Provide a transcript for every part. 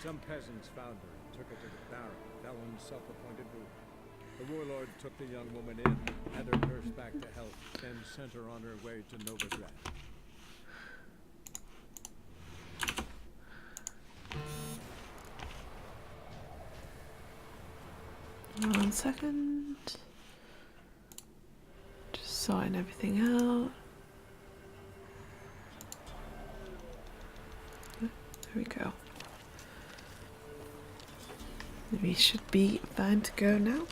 Some peasants found her and took her to the Baron, Ellen's self-appointed ruler. The warlord took the young woman in, had her nursed back to health, then sent her on her way to Novigrad. One second. Just sorting everything out. There we go. We should be fine to go now.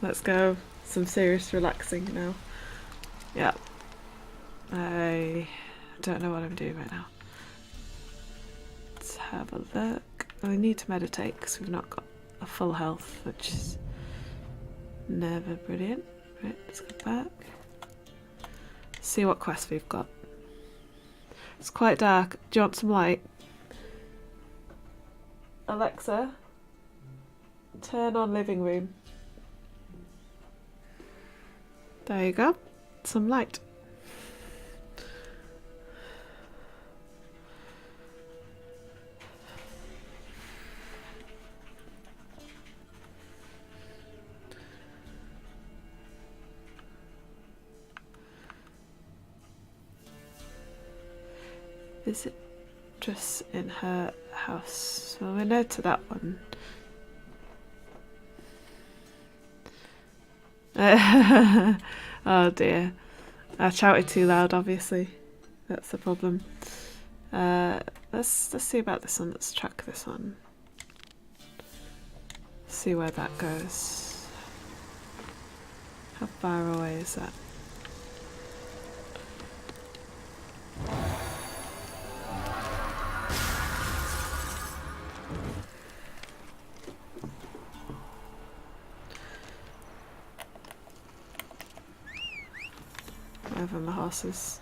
Let's go. Some serious relaxing now. Yeah. I don't know what I'm doing right now. Let's have a look. We need to meditate because we've not got a full health, which is never brilliant. Right, let's go back. See what quest we've got. It's quite dark. Do you want some light? Alexa, turn on living room. There you go. Some light. Visit dress in her house. Well, we know to that one. Oh dear. I shouted too loud, obviously. That's the problem. Let's see about this one. Let's track this one. See where that goes. How far away is that? Over my horses.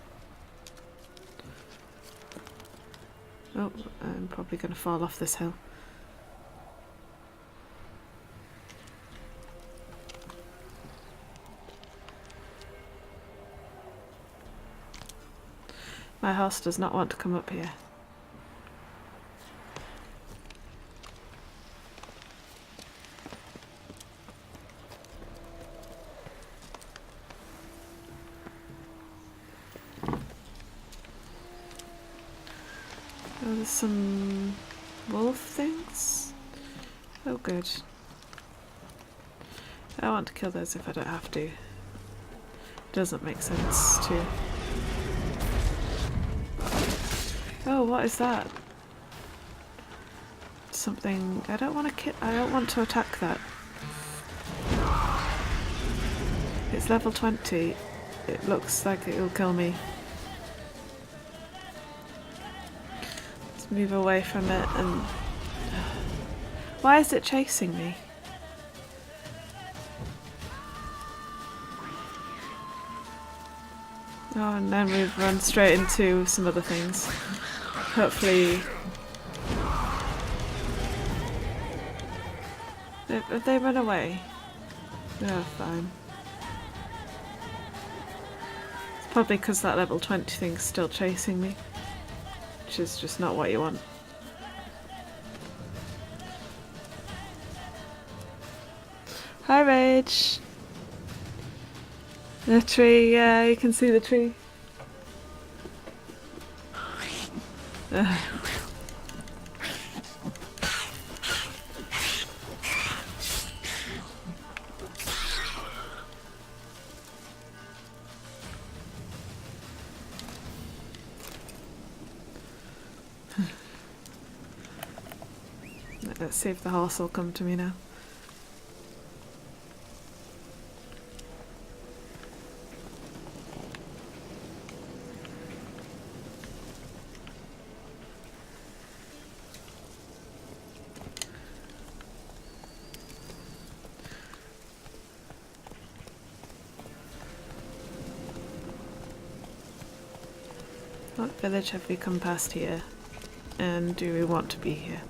Oh, I'm probably going to fall off this hill. My horse does not want to come up here. Oh, there's some wolf things. Oh, good. I want to kill those if I don't have to. Doesn't make sense to. Oh, what is that? Something. I don't want to kill. I don't want to attack that. It's level 20. It looks like it will kill me. Let's move away from it and. Why is it chasing me? Oh, and then we've run straight into some other things. Hopefully... Have they run away? Oh, fine. It's probably because that level 20 thing's still chasing me. Which is just not what you want. Hi, Rage! The tree, yeah, you can see the tree. Let's see if the horse will come to me now. What village have we come past here? And do we want to be here?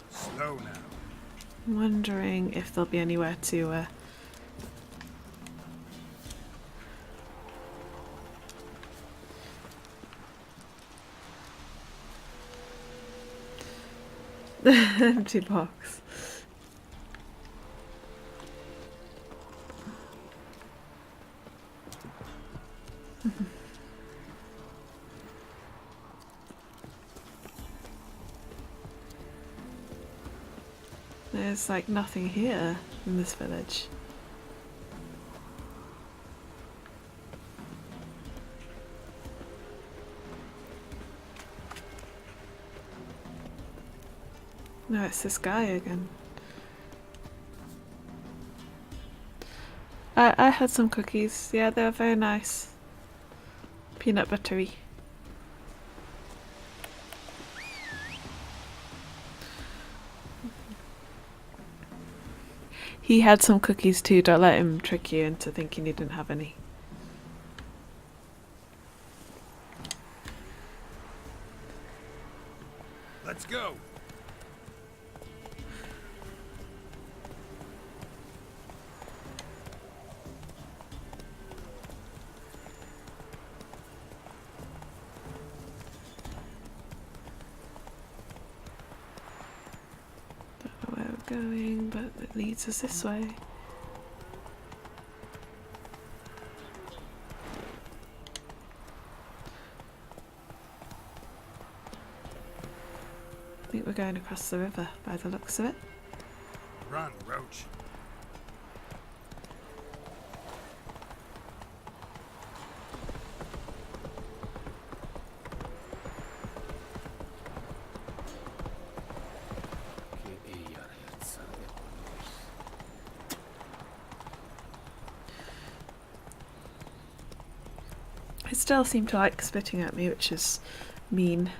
Slow now. I'm wondering if there'll be anywhere to empty box. There's like nothing here in this village. No, it's this guy again. I had some cookies. Yeah, they were very nice. Peanut buttery. He had some cookies too. Don't let him trick you into thinking he didn't have any. Let's go. Don't know where we're going, but it leads us this way. I think we're going across the river by the looks of it. Run, Roach. It still seemed to like spitting at me, which is mean.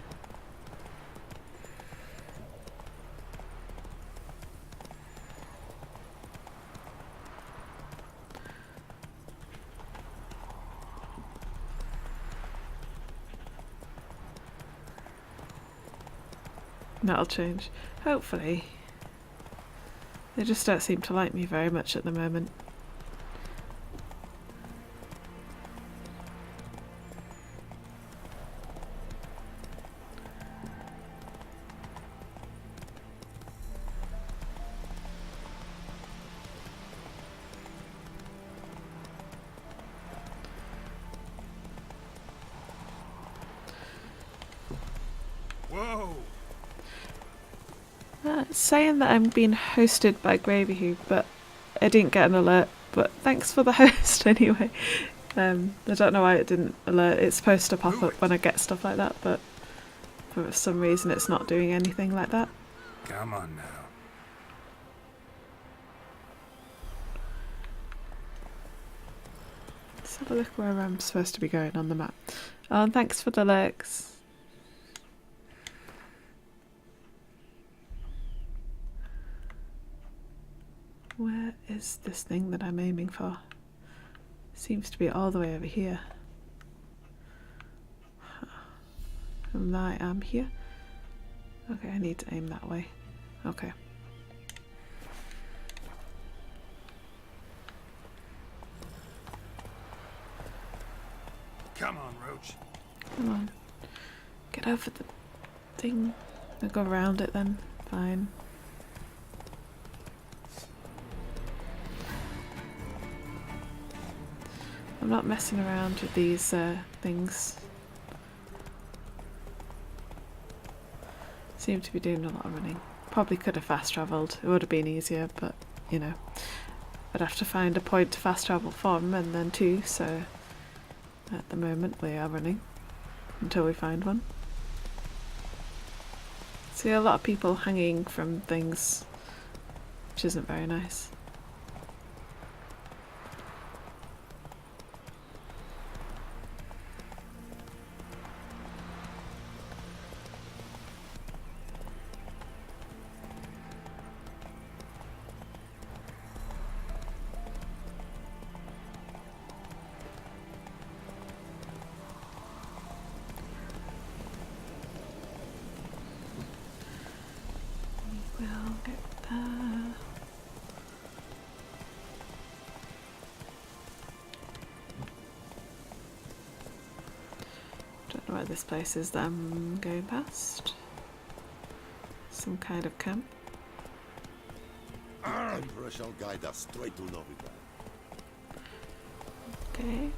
That'll change. Hopefully. They just don't seem to like me very much at the moment. Whoa! It's saying that I'm being hosted by Gravy Hoop, but I didn't get an alert. But thanks for the host anyway. I don't know why it didn't alert. It's supposed to pop up when I get stuff like that, but for some reason it's not doing anything like that. Come on now. Let's have a look where I'm supposed to be going on the map. Oh, and thanks for the lurks. Where is this thing that I'm aiming for? Seems to be all the way over here. And I am here. Okay, I need to aim that way. Okay. Come on, Roach. Come on. Get over the thing. I'll go around it then. Fine. I'm not messing around with these things. Seem to be doing a lot of running. Probably could have fast travelled. It would have been easier, but you know, I'd have to find a point to fast travel from and then to, so at the moment we are running until we find one. See a lot of people hanging from things, which isn't very nice. where this place is that I'm going past. Some kind of camp. The Emperor shall guide us straight to Novigrad. Okay.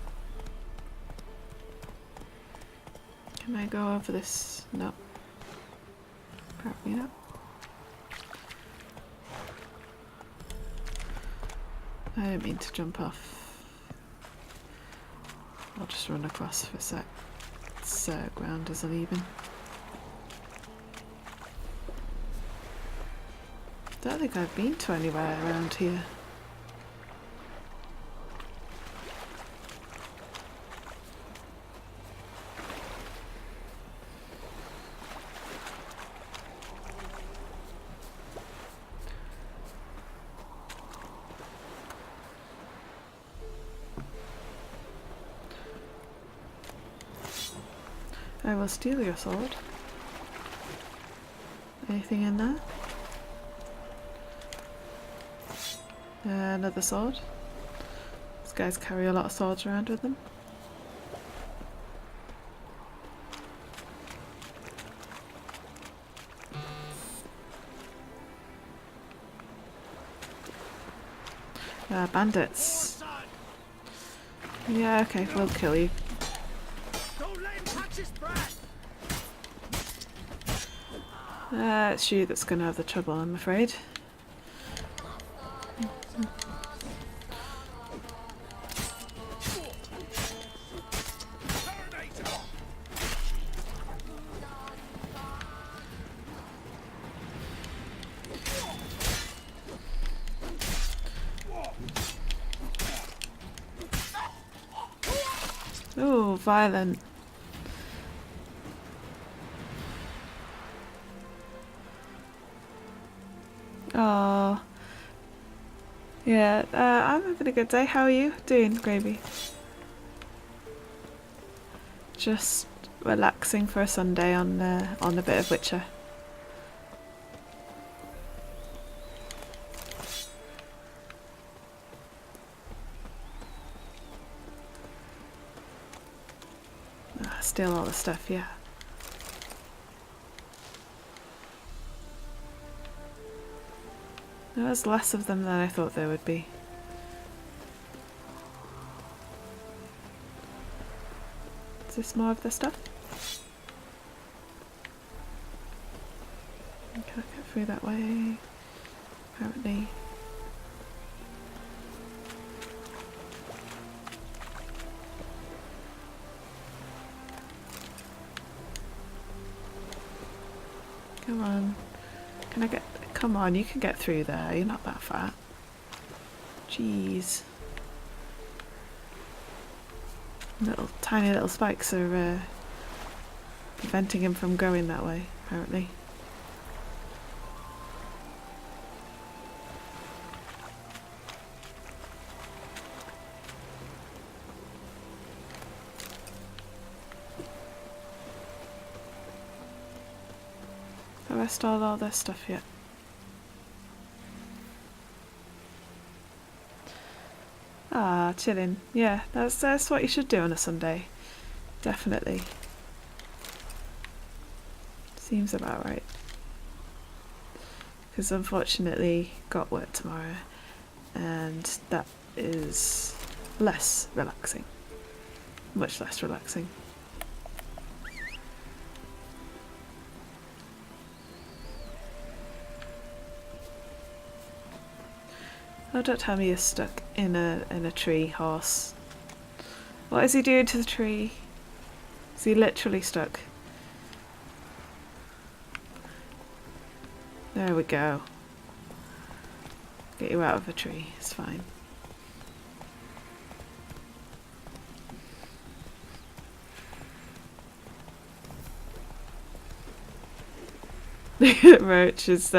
Can I go over this? No. Apparently not. I didn't mean to jump off. I'll just run across for a sec. This ground is uneven. Don't think I've been to anywhere around here. I will steal your sword. Anything in there? Another sword. These guys carry a lot of swords around with them. Bandits. Yeah, okay, we'll kill you. It's you that's going to have the trouble, I'm afraid. Ooh, violent. Oh, yeah. I'm having a good day. How are you doing, Gravy? Just relaxing for a Sunday on a bit of Witcher. Steal all the stuff, yeah. There was less of them than I thought there would be. Is this more of the stuff? Can I get through that way? Apparently. Come on. Can I get... Come on, you can get through there. You're not that fat. Jeez. Tiny little spikes are preventing him from going that way, apparently. Have I stole all this stuff yet? Ah, chilling. Yeah, that's what you should do on a Sunday. Definitely. Seems about right. Because unfortunately, got work tomorrow, and that is less relaxing. Much less relaxing. Oh, don't tell me you're stuck in a tree, horse. What is he doing to the tree? Is he literally stuck? There we go. Get you out of the tree, it's fine. Roach is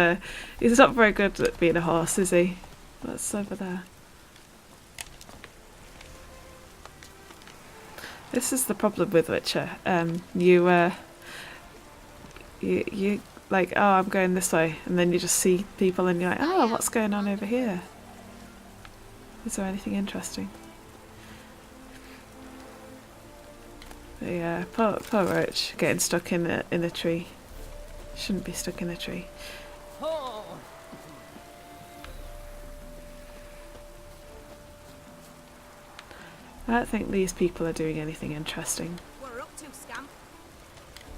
he's not very good at being a horse, is he? What's over there? This is the problem with Witcher. You like, oh, I'm going this way, and then you just see people and you're like, oh, what's going on over here? Is there anything interesting? Yeah, poor Roach getting stuck in a tree. Shouldn't be stuck in a tree. I don't think these people are doing anything interesting. We're up to, scamp.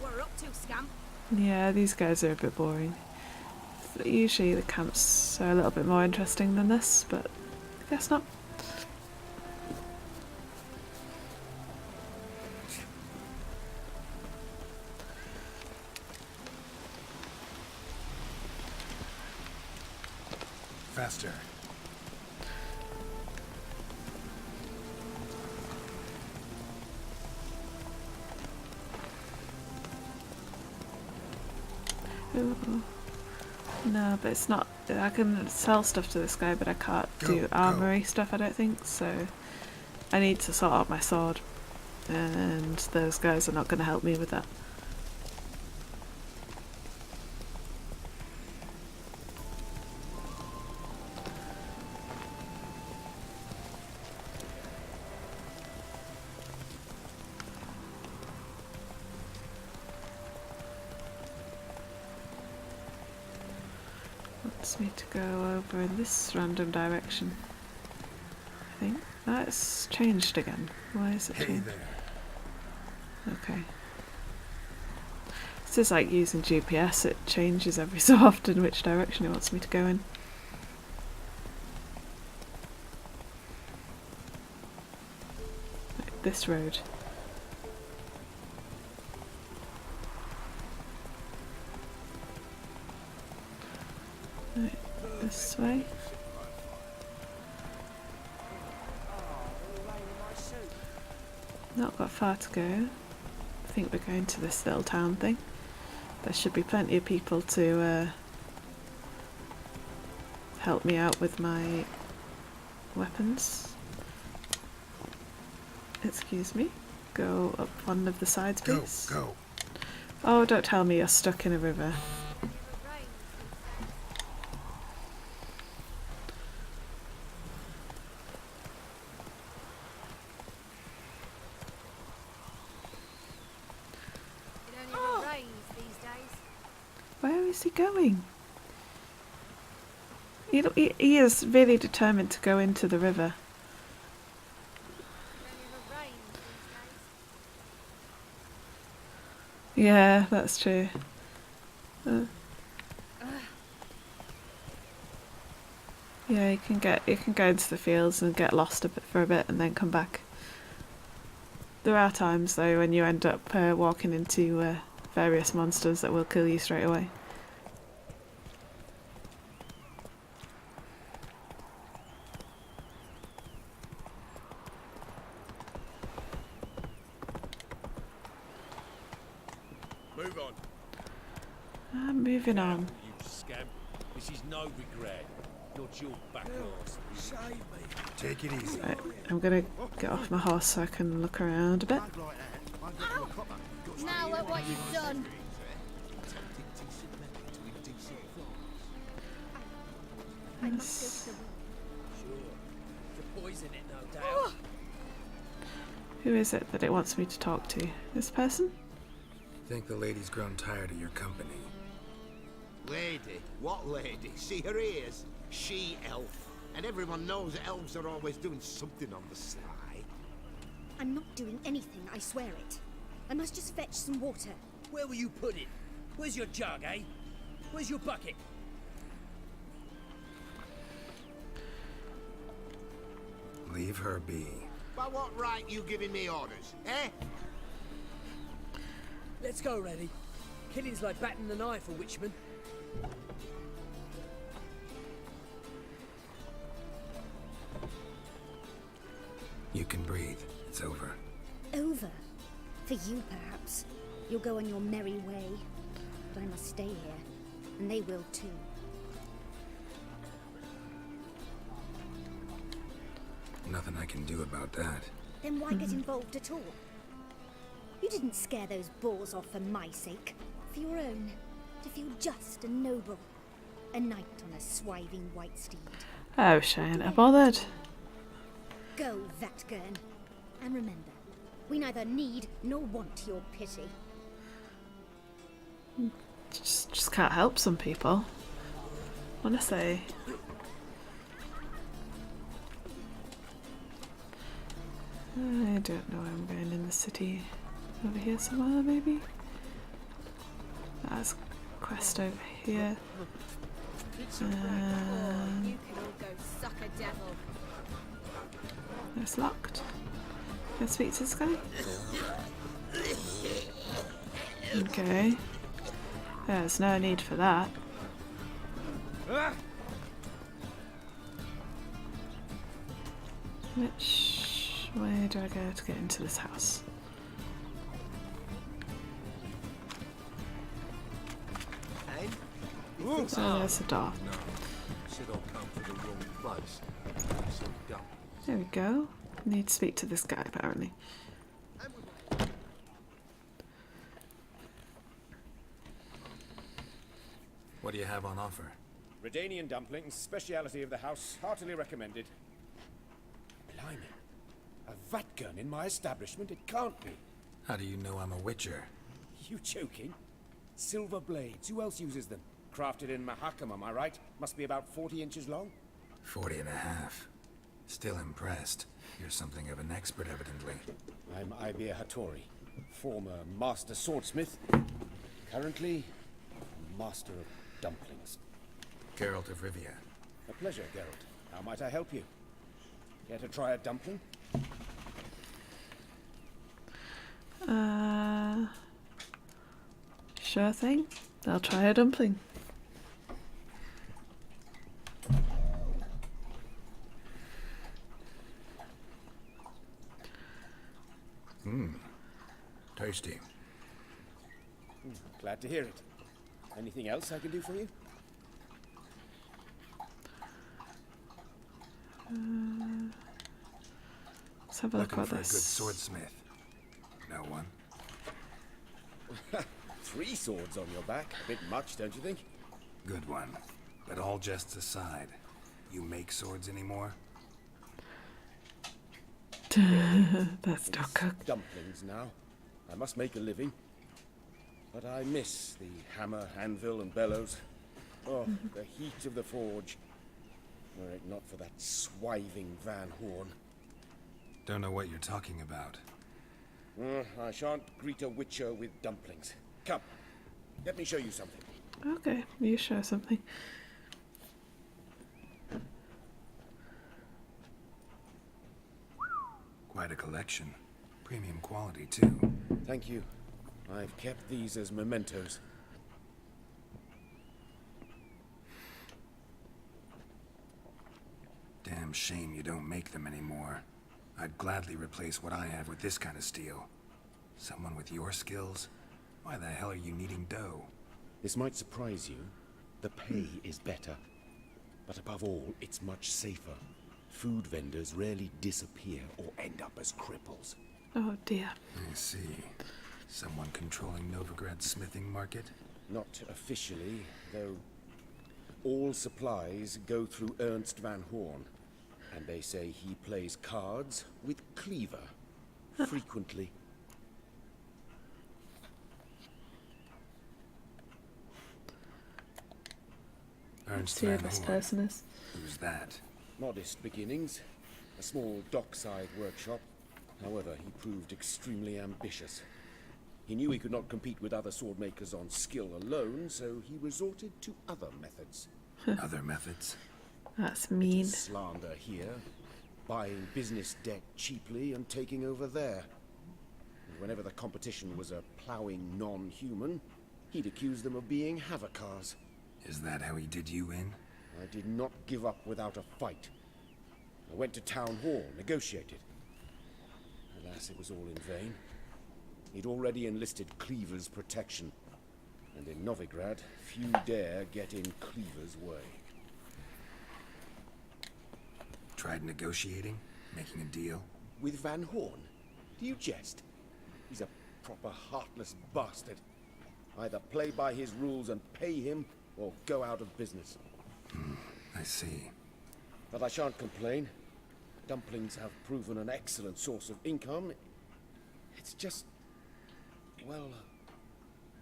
We're up to, scamp. Yeah, these guys are a bit boring. Usually the camps are a little bit more interesting than this, but I guess not. Faster. Ooh. No, but it's not. I can sell stuff to this guy, but I can't do Go. armory stuff, I don't think. So I need to sort out my sword, and those guys are not going to help me with that. Wants me to go over in this random direction. I think that's changed again. Why is it Hey changed? there. Okay. It's just like using GPS, it changes every so often which direction it wants me to go in. Like this road. Right, this way. Not got far to go. I think we're going to this little town thing. There should be plenty of people to help me out with my weapons. Excuse me. Go up one of the sides, please. Go. Oh, don't tell me you're stuck in a river. It only ever rains these days. Where is he going? He is really determined to go into the river. It only ever rains these days. Yeah, that's true. Yeah, you can go into the fields and get lost for a bit and then come back. There are times though when you end up walking into various monsters that will kill you straight away. Move on. Moving on. You scamp. This is no regret. Not your back arse. Take it easy. Right, I'm gonna get off my horse so I can look around a bit. Now look what you've done. I must go to the Poison it, no doubt. Who is it that it wants me to talk to? This person? Think the lady's grown tired of your company. Lady? What lady? See her ears? She-elf. And everyone knows elves are always doing something on the sly. I'm not doing anything, I swear it. I must just fetch some water. Where will you put it? Where's your jug, eh? Where's your bucket? Leave her be. By what right you giving me orders, eh? Let's go, Reddy. Killing's like batting an eye for Witchman. You can breathe. It's over. Over. For you, perhaps. You'll go on your merry way. But I must stay here. And they will too. Nothing I can do about that. Then why get involved at all? You didn't scare those boars off for my sake. For your own. To feel just and noble. A knight on a swiving white steed. Oh, Shane, I bothered. Go, Vatgern. And remember, We neither need nor want your pity. Just can't help some people. Honestly. I don't know where I'm going in the city. Over here somewhere, maybe? There's a quest over here. You can all go suck a devil. It's locked. Can I speak to this guy? Okay. There's no need for that. Which way do I go to get into this house? Oh, there's the door. Should all come to the wrong place. So dumb. There we go. Need to speak to this guy, apparently. What do you have on offer? Redanian dumplings, speciality of the house, heartily recommended. Blimey. A vat gun in my establishment? It can't be. How do you know I'm a witcher? You joking? Silver blades, who else uses them? Crafted in Mahakam, am I right? Must be about 40 inches long? 40 and a half. Still impressed. You're something of an expert, evidently. I'm Ibir Hattori, former master swordsmith, currently master of dumplings. Geralt of Rivia. A pleasure, Geralt. How might I help you? Care to try a dumpling? Sure thing. I'll try a dumpling. Tasty. Glad to hear it. Anything else I can do for you? Let's have a look Looking at for a good this. swordsmith. No one? 3 swords on your back. A bit much, don't you think? Good one. But all jests aside, you make swords anymore? That's not cooked. Dumplings now. I must make a living. But I miss the hammer, anvil, and bellows. Oh, the heat of the forge. Were it not for that swiving Van Horn. Don't know what you're talking about. I shan't greet a witcher with dumplings. Come, let me show you something. Okay, you show something. Quite a collection. Premium quality, too. Thank you. I've kept these as mementos. Damn shame you don't make them anymore. I'd gladly replace what I have with this kind of steel. Someone with your skills? Why the hell are you needing dough? This might surprise you. The pay is better. But above all, it's much safer. Food vendors rarely disappear or end up as cripples. Oh dear. I see. Someone controlling Novigrad's smithing market? Not officially, though all supplies go through Ernst Van Horn. And they say he plays cards with Cleaver. Frequently. Ernst See who Van this Horn. person is. Who's that? Modest beginnings. A small dockside workshop. However, he proved extremely ambitious. He knew he could not compete with other sword makers on skill alone, so he resorted to other methods. Other methods? That's mean. Slander here, buying business debt cheaply and taking over there. And whenever the competition was a ploughing non-human, he'd accuse them of being Havocars. Is that how he did you in? I did not give up without a fight. I went to Town Hall, negotiated. Alas, it was all in vain. He'd already enlisted Cleaver's protection. And in Novigrad, few dare get in Cleaver's way. Tried negotiating? Making a deal? With Van Horn? Do you jest? He's a proper heartless bastard. Either play by his rules and pay him, or go out of business. I see. But I shan't complain. Dumplings have proven an excellent source of income. It's just... well...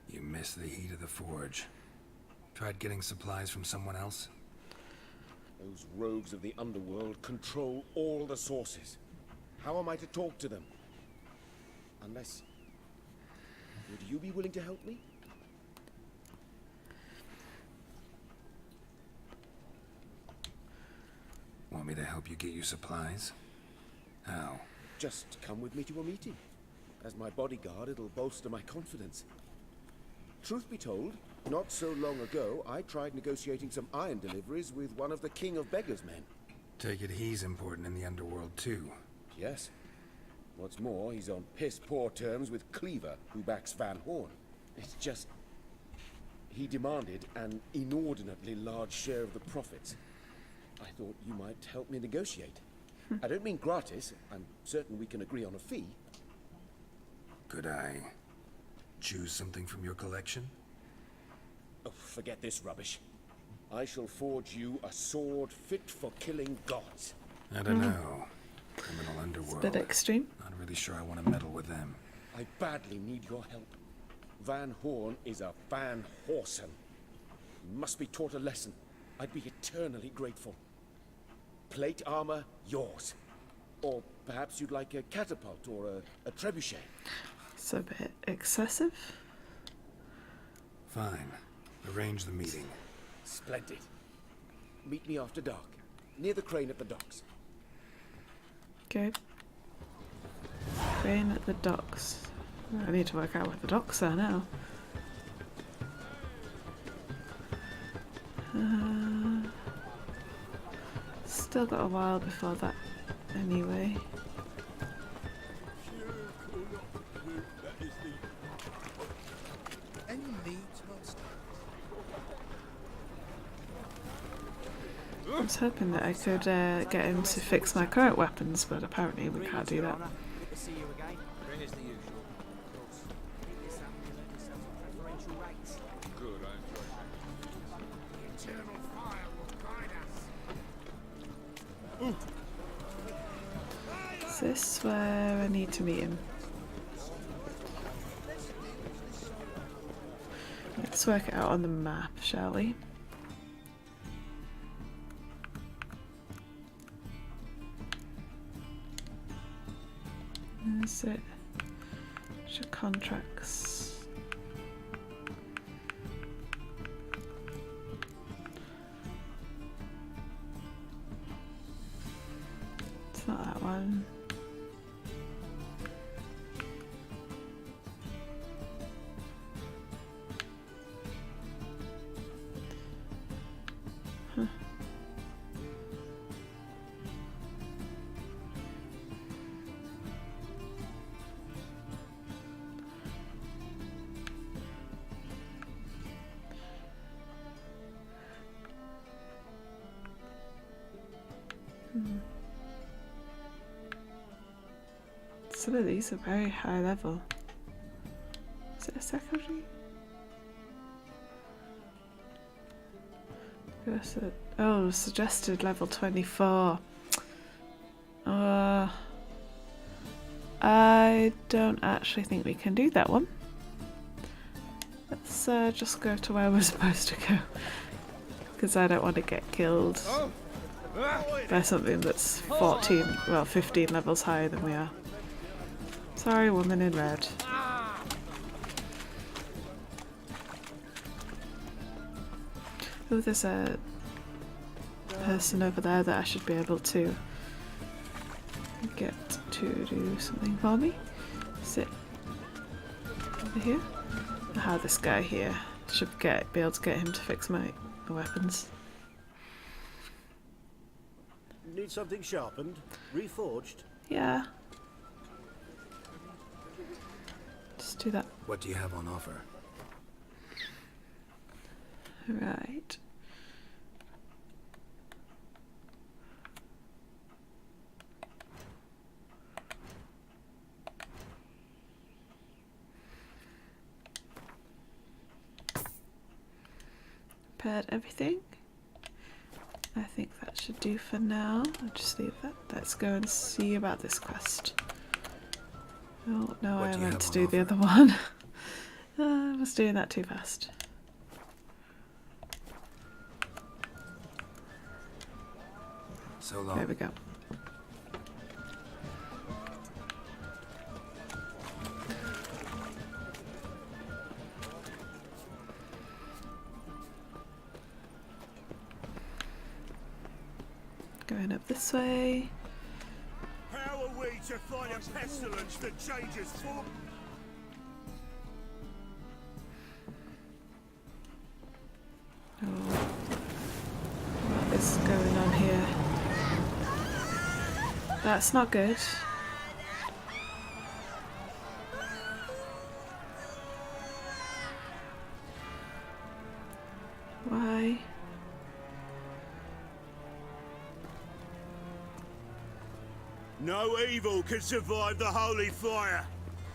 You miss the heat of the forge. Tried getting supplies from someone else? Those rogues of the underworld control all the sources. How am I to talk to them? Unless... would you be willing to help me? Want me to help you get you supplies? How? Just come with me to a meeting. As my bodyguard, it'll bolster my confidence. Truth be told, not so long ago, I tried negotiating some iron deliveries with one of the King of Beggars' men. Take it he's important in the underworld too. Yes. What's more, he's on piss-poor terms with Cleaver, who backs Van Horn. It's just... he demanded an inordinately large share of the profits. I thought you might help me negotiate. I don't mean gratis. I'm certain we can agree on a fee. Could I choose something from your collection? Oh, forget this rubbish. I shall forge you a sword fit for killing gods. I don't know. Criminal underworld. It's a bit extreme. Not really sure I want to meddle with them. I badly need your help. Van Horn is a Van Horsen. He must be taught a lesson. I'd be eternally grateful. Plate armor, yours. Or perhaps you'd like a catapult or a trebuchet. It's a bit excessive. Fine. Arrange the meeting. Splendid. Meet me after dark, near the crane at the docks. Okay. Crane at the docks. I need to work out where the docks are now. Still got a while before that, anyway. I was hoping that I could get him to fix my current weapons, but apparently we can't do that. Good to see you again. Bring us the usual. This amulet is at preferential rates. Good, The eternal fire will guide us. Is this where I need to meet him? Let's work it out on the map, shall we? Is it? Which are contracts? It's not that one. Huh. Some of these are very high level. Is it a secretary? Oh, suggested level 24. I don't actually think we can do that one. Let's just go to where we're supposed to go. Because I don't want to get killed by something that's 15 levels higher than we are. Sorry, woman in red. Oh, there's a person over there that I should be able to get to do something for me. Sit over here. Aha, this guy here. Should be able to get him to fix my weapons. Need something sharpened? Reforged? Yeah. Just do that. What do you have on offer? Right. Prepared everything. I think that should do for now. I'll just leave that. Let's go and see about this quest. Oh no, What I do you meant have to on do the offer? other one. I was doing that too fast. So long. There we go. Going up this way. How are we to fight a pestilence that changes form? Oh. What is going on here? That's not good. Why? No evil can survive the holy fire.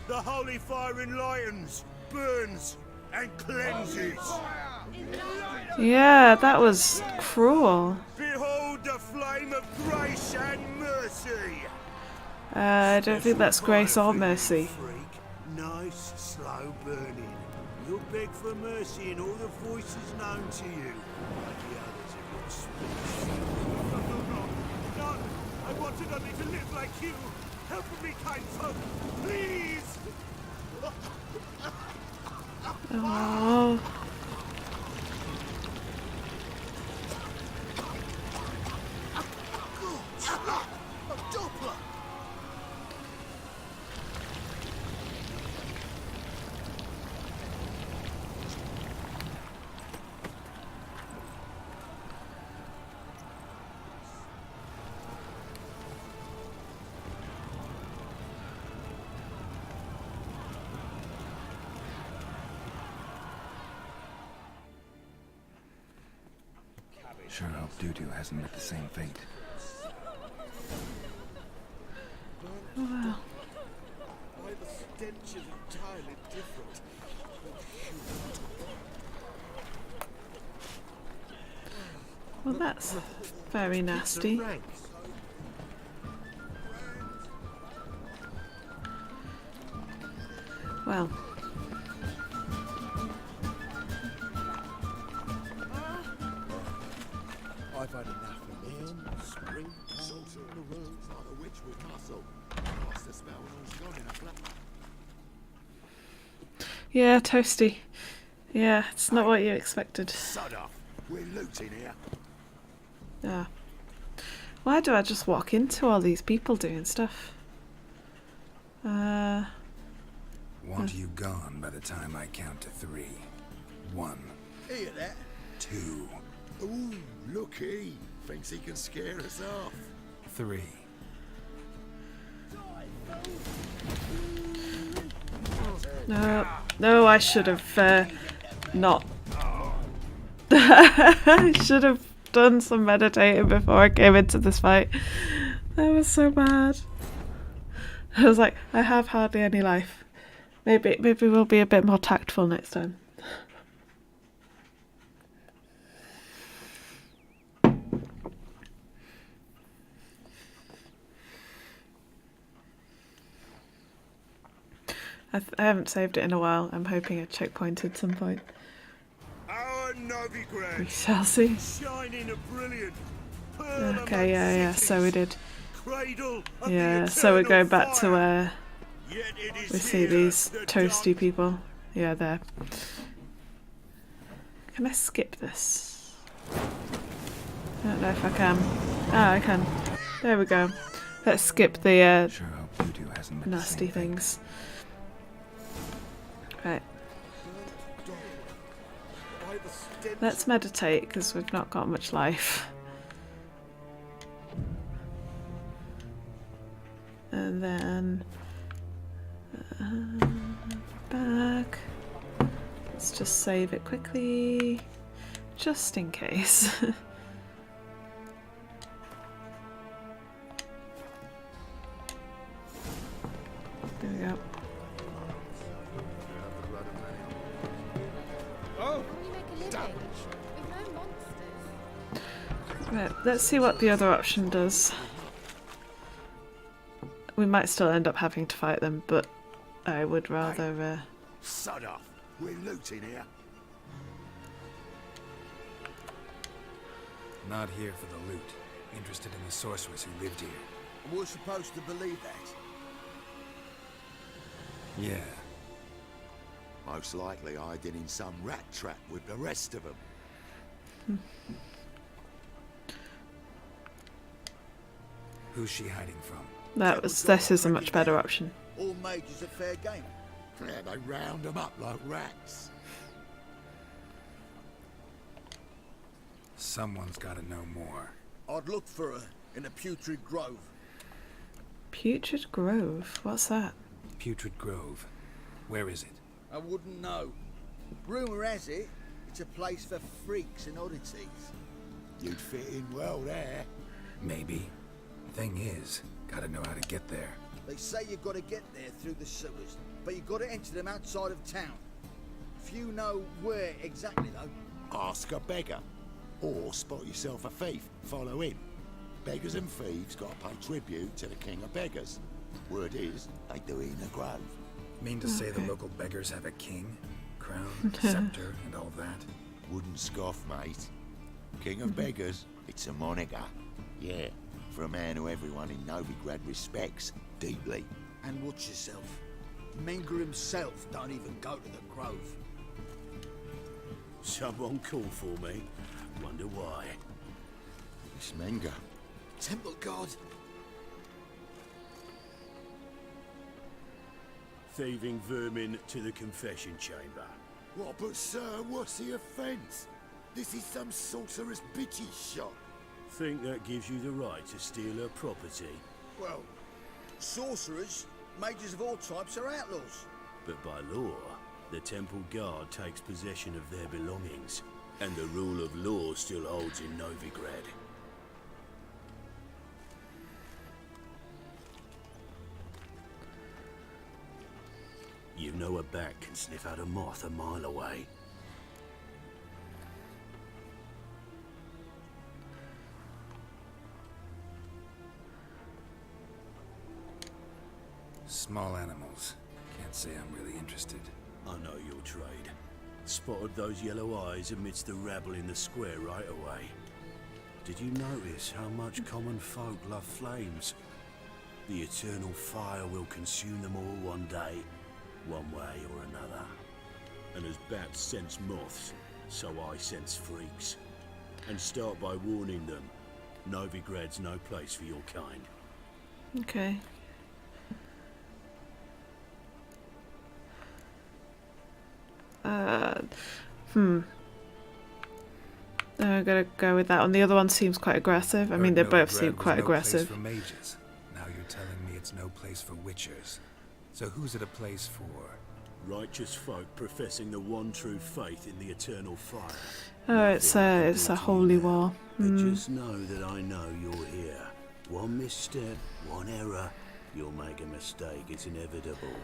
The holy fire enlightens, burns, and cleanses. Yeah, that was cruel. Behold the flame of grace and mercy. I don't think that's grace or mercy. Freak. Nice, slow burning. You'll beg for mercy in all the voices known to you. Like the others of your speech. No, I wanted only to live like you. Help me, kind folk, please. Oh. Sure hope Doo-Doo hasn't met the same fate. Wow. Why the stench is entirely different. Well, that's very nasty. Well. I've had enough of it. Spring, salt in the world, like a witch with muscle. Lost the smell when I was gone in a flat. Yeah, toasty. Yeah, it's not what you expected. Sod off. We're looting here. Yeah. Why do I just walk into all these people doing stuff? Want you gone by the time I count to 3. 1. Hear that? 2. Ooh, looky. Thinks he can scare us off. 3. No, no, I should have not. I should have done some meditating before I came into this fight. That was so bad. I was like, I have hardly any life. Maybe we'll be a bit more tactful next time. I haven't saved it in a while. I'm hoping a checkpoint at some point. Our Novigrad, We shall see. shining a brilliant pearl Okay, among yeah, so we did. cradle of Yeah, the so we're eternal going back to fire. where Yet it is we see here these the toasty dark people. Yeah, there. Can I skip this? I don't know if I can. Ah, I can. There we go. Let's skip the Sure hope Doo-Doo hasn't met the nasty same fate. things. Right. by the stench. Let's meditate because we've not got much life. And then back. Let's just save it quickly, just in case. There we go. How will you make a living? With no monsters. Right, let's see what the other option does. We might still end up having to fight them, but I would rather. Sod off. We're looting here. Not here for the loot. Interested in the sorceress who lived here. And we're supposed to believe that. Yeah. Most likely hiding in some rat trap with the rest of them. Who's she hiding from? This is a much better option. All mages are fair game. Yeah, they round them up like rats. Someone's got to know more. I'd look for her in a putrid grove. Putrid Grove? What's that? Putrid Grove. Where is it? I wouldn't know. Rumour has it, it's a place for freaks and oddities. You'd fit in well there. Maybe. Thing is, gotta know how to get there. They say you've got to get there through the sewers, but you've got to enter them outside of town. Few know where exactly, though. Ask a beggar. Or spot yourself a thief. Follow him. Beggars and thieves got to pay tribute to the king of beggars. Word is, they do it in the grove. Mean to say the local beggars have a king, crown, scepter, and all that? Wouldn't scoff, mate. King of beggars, it's a moniker. Yeah, for a man who everyone in Novigrad respects deeply. And watch yourself. Menger himself don't even go to the grove. Someone called for me. Wonder why. It's Menger. Temple God. Thieving vermin to the confession chamber. What, but sir, what's the offence? This is some sorcerer's bitchy shop. Think that gives you the right to steal her property? Well, sorcerers, mages of all types are outlaws. But by law, the temple guard takes possession of their belongings, and the rule of law still holds in Novigrad. You know a bat can sniff out a moth a mile away. Small animals. Can't say I'm really interested. I know your trade. Spotted those yellow eyes amidst the rabble in the square right away. Did you notice how much common folk love flames? The eternal fire will consume them all one day, one way or another. And as bats sense moths, so I sense freaks. And start by warning them, Novigrad's no place for your kind. Okay. I'm gonna go with that one. The other one seems quite aggressive. I mean, they both seem quite aggressive. For mages. Now you're telling me it's no place for witchers. So who's it a place for? Righteous folk professing the one true faith in the eternal fire. Oh, it's a holy war. But just know that I know you're here. One misstep, one error, you'll make a mistake. It's inevitable.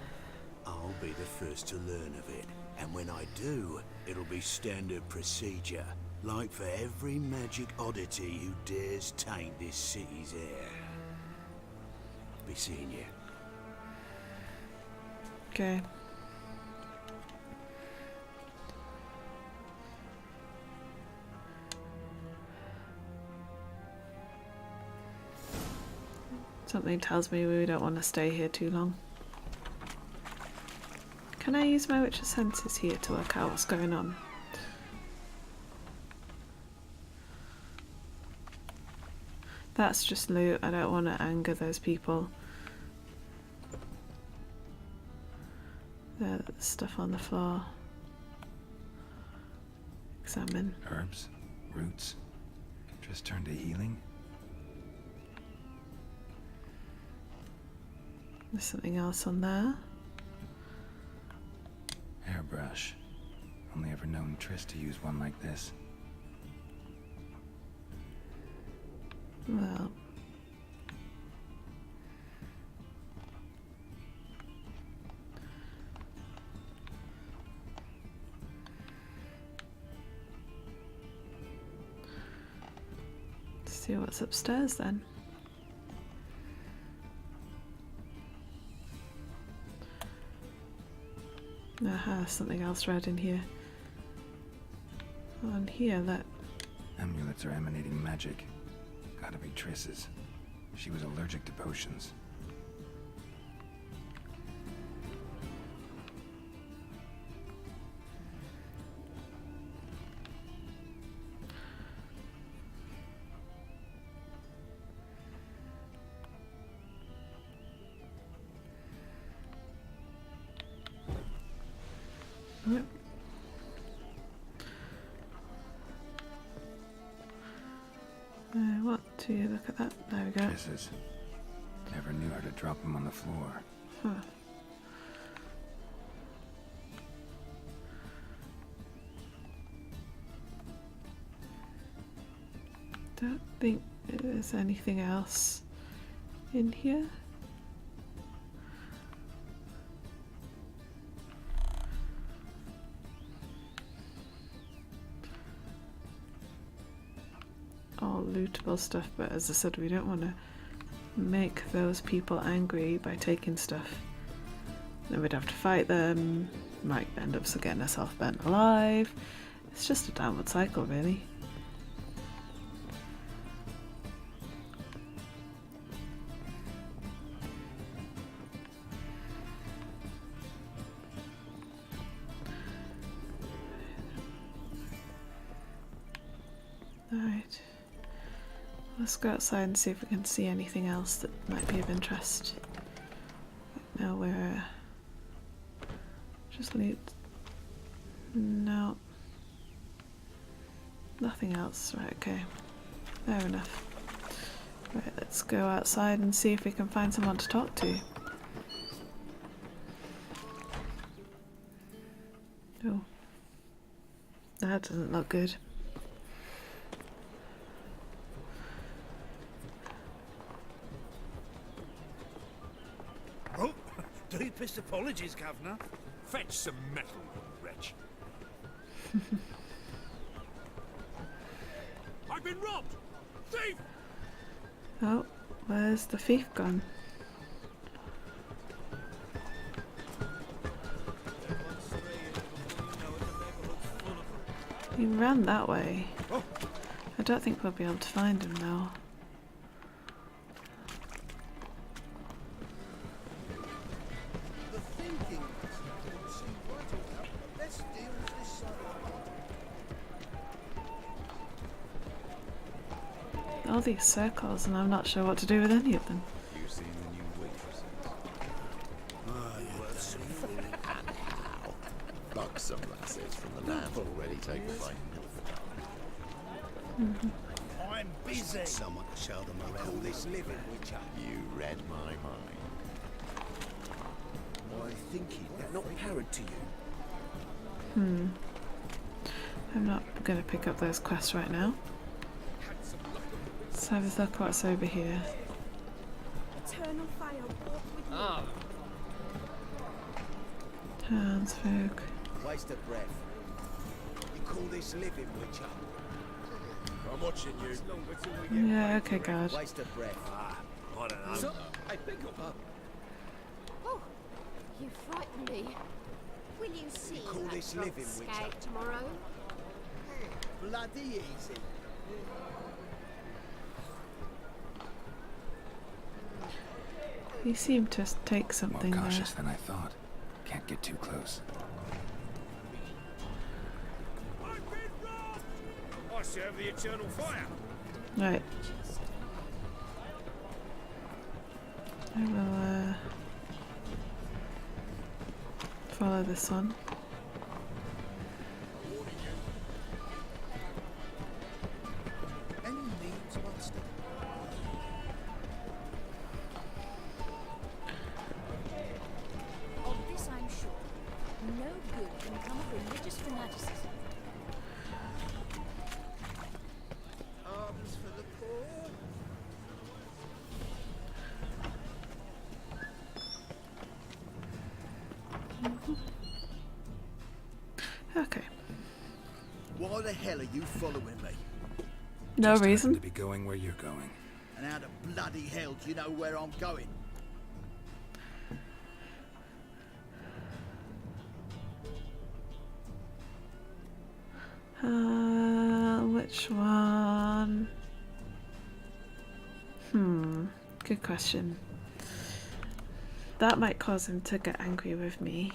I'll be the first to learn of it. And when I do, it'll be standard procedure. Like for every magic oddity who dares taint this city's air. Be seeing you. Okay. Something tells me we don't want to stay here too long. Can I use my witcher senses here to work out what's going on? That's just loot. I don't want to anger those people. There's stuff on the floor. Examine. Herbs? Roots? Just turn to healing? There's something else on there. Hairbrush. Only ever known Triss to use one like this. Well. Let's see what's upstairs then. Aha, something else red in here. On here, that. Amulets are emanating magic. Gotta be Triss's. She was allergic to potions. Yep. What do you look at that? There we go. Triss's. Never knew her to drop them on the floor. Huh. Don't think there's anything else in here. All lootable stuff, but as I said, we don't want to make those people angry by taking stuff. Then we'd have to fight them, might end up getting ourselves burnt alive. It's just a downward cycle, really. Alright. Let's go outside and see if we can see anything else that might be of interest. Now we're just loot. No. Nothing else. Right, okay. Fair enough. Right, let's go outside and see if we can find someone to talk to. Oh. That doesn't look good. Oh, deepest apologies, Governor. Fetch some metal, you wretch. I've been robbed! Thief! Oh, where's the thief gone? He ran that way. I don't think we'll be able to find him now. All these circles, and I'm not sure what to do with any of them. You seen the new waitresses? Buck some lasses from the land already take the fight. I'm busy. Someone to show them around. Call this living, Witcher. You read my mind. I think he'd not parrot to you. I'm not going to pick up those quests right now. Let's have a look what's over here. Eternal fire walk with me. Townsfolk. Waste of breath. You call this living, Witcher? I'm watching you. Yeah, okay, God. Waste of breath. I don't know. Hey, pick up. Oh, you frightened me. Will you see call that this drunk living, Witcher? skag tomorrow? Bloody easy. He seemed to take something More there. cautious than I thought. Can't get too close. I've been robbed! I serve the eternal fire. Right. I will follow this one. Any needs must. Of this I'm sure. No good can come of religious fanaticism. Arms for the poor. Okay. Why the hell are you following me? No Just reason. happen to be going where you're going. And how the bloody hell do you know where I'm going? Which one? Good question. That might cause him to get angry with me.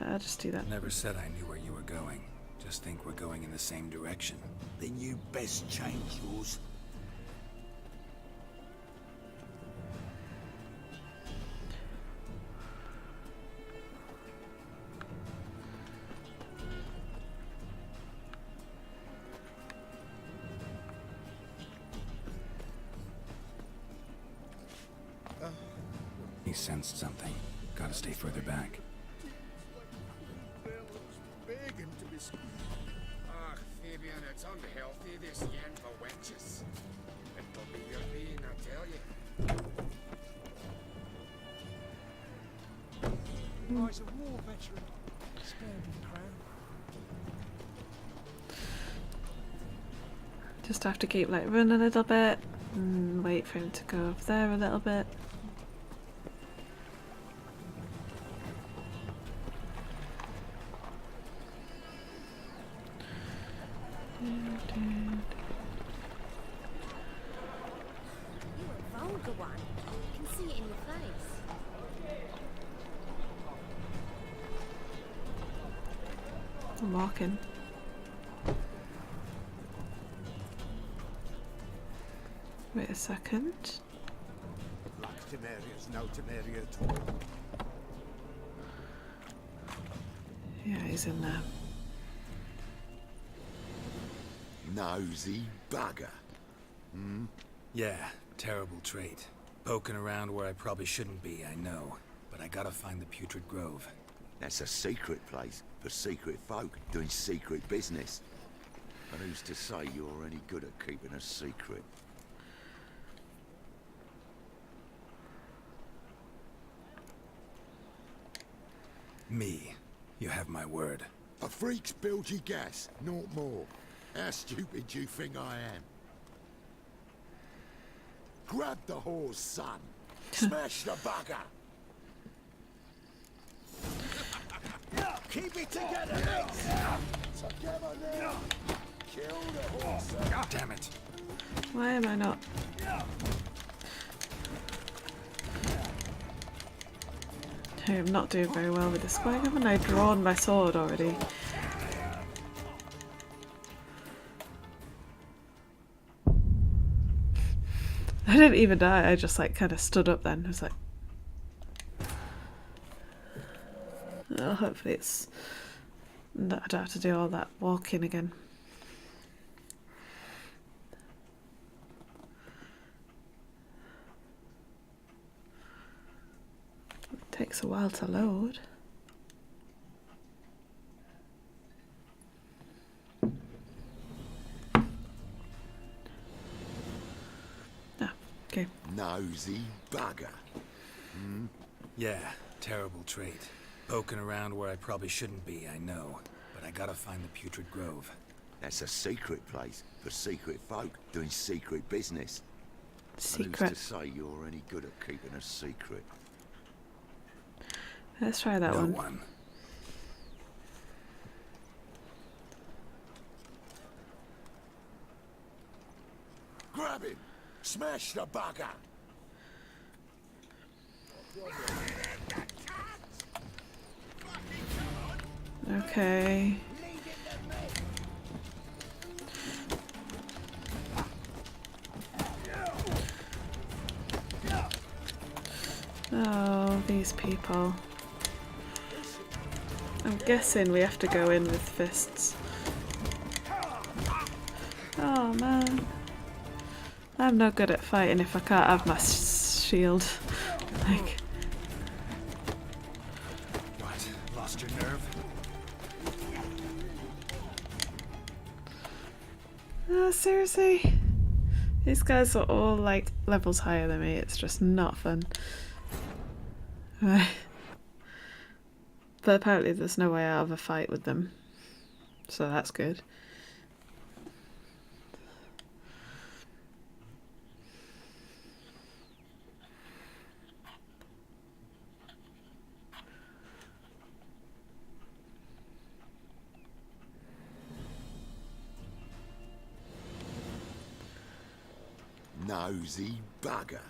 I'll just do that. Never said I knew where you were going. Just think we're going in the same direction. Then you best change yours. He sensed something. Gotta stay further back. Ach, Fabian, it's unhealthy, this yen for wenches. It will be your being, I tell you. He's a war veteran. Spare me, Crown. Just have to keep like running a little bit and wait for him to go over there a little bit. You're a vulgar one. I can see it in your face. I'm walking. Wait a second. Like Temeria's no Temeria at all. Yeah, he's in there. Nosy bugger. Yeah, terrible trait. Poking around where I probably shouldn't be, I know. But I gotta find the Putrid Grove. That's a secret place for secret folk doing secret business. And who's to say you're any good at keeping a secret? Me. You have my word. A freak's bilgy gas, not more. How stupid do you think I am? Grab the horse, son. Smash the bugger. Keep it together, mates! Together now! Kill the horse! God damn it! Why am I not? I'm not doing very well with this. Why haven't I drawn my sword already? I didn't even die, I just like kind of stood up then. I was like, oh, hopefully it's I don't have to do all that walking again. It takes a while to load. Ah, okay. Nosy bugger. Yeah, terrible trait. Poking around where I probably shouldn't be, I know. But I gotta find the Putrid Grove. That's a secret place for secret folk doing secret business. And Secret. who's to say you're any good at keeping a secret? Let's try that No one. one. Grab him! Smash the bugger! Okay. Oh, these people. I'm guessing we have to go in with fists. Oh man. I'm no good at fighting if I can't have my shield. Like, What? Lost your nerve? seriously? These guys are all like levels higher than me, it's just not fun. Right. But apparently there's no way out of a fight with them. So that's good. Nosy bugger.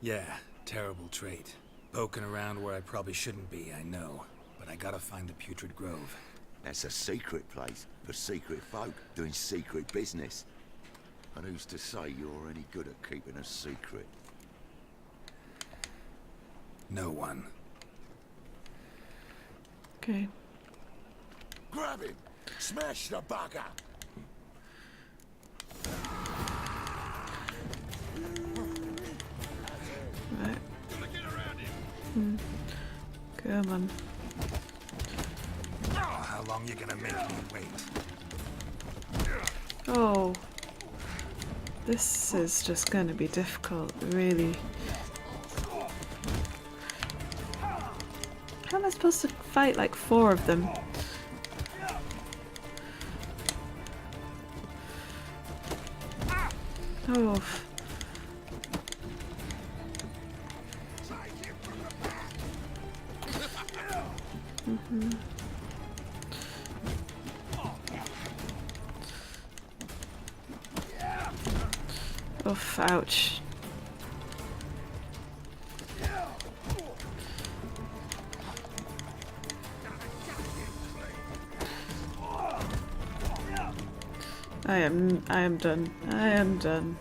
Yeah, terrible trait. Poking around where I probably shouldn't be, I know. But I gotta find the Putrid Grove. That's a secret place for secret folk doing secret business. And who's to say you're any good at keeping a secret? No one. Okay. Grab him! Smash the bugger! Right. Come on. Oh, how long you gonna make me wait? Oh. This is just gonna be difficult, really. How am I supposed to fight like 4 of them? Oh. Oof, ouch. I am done. I am done.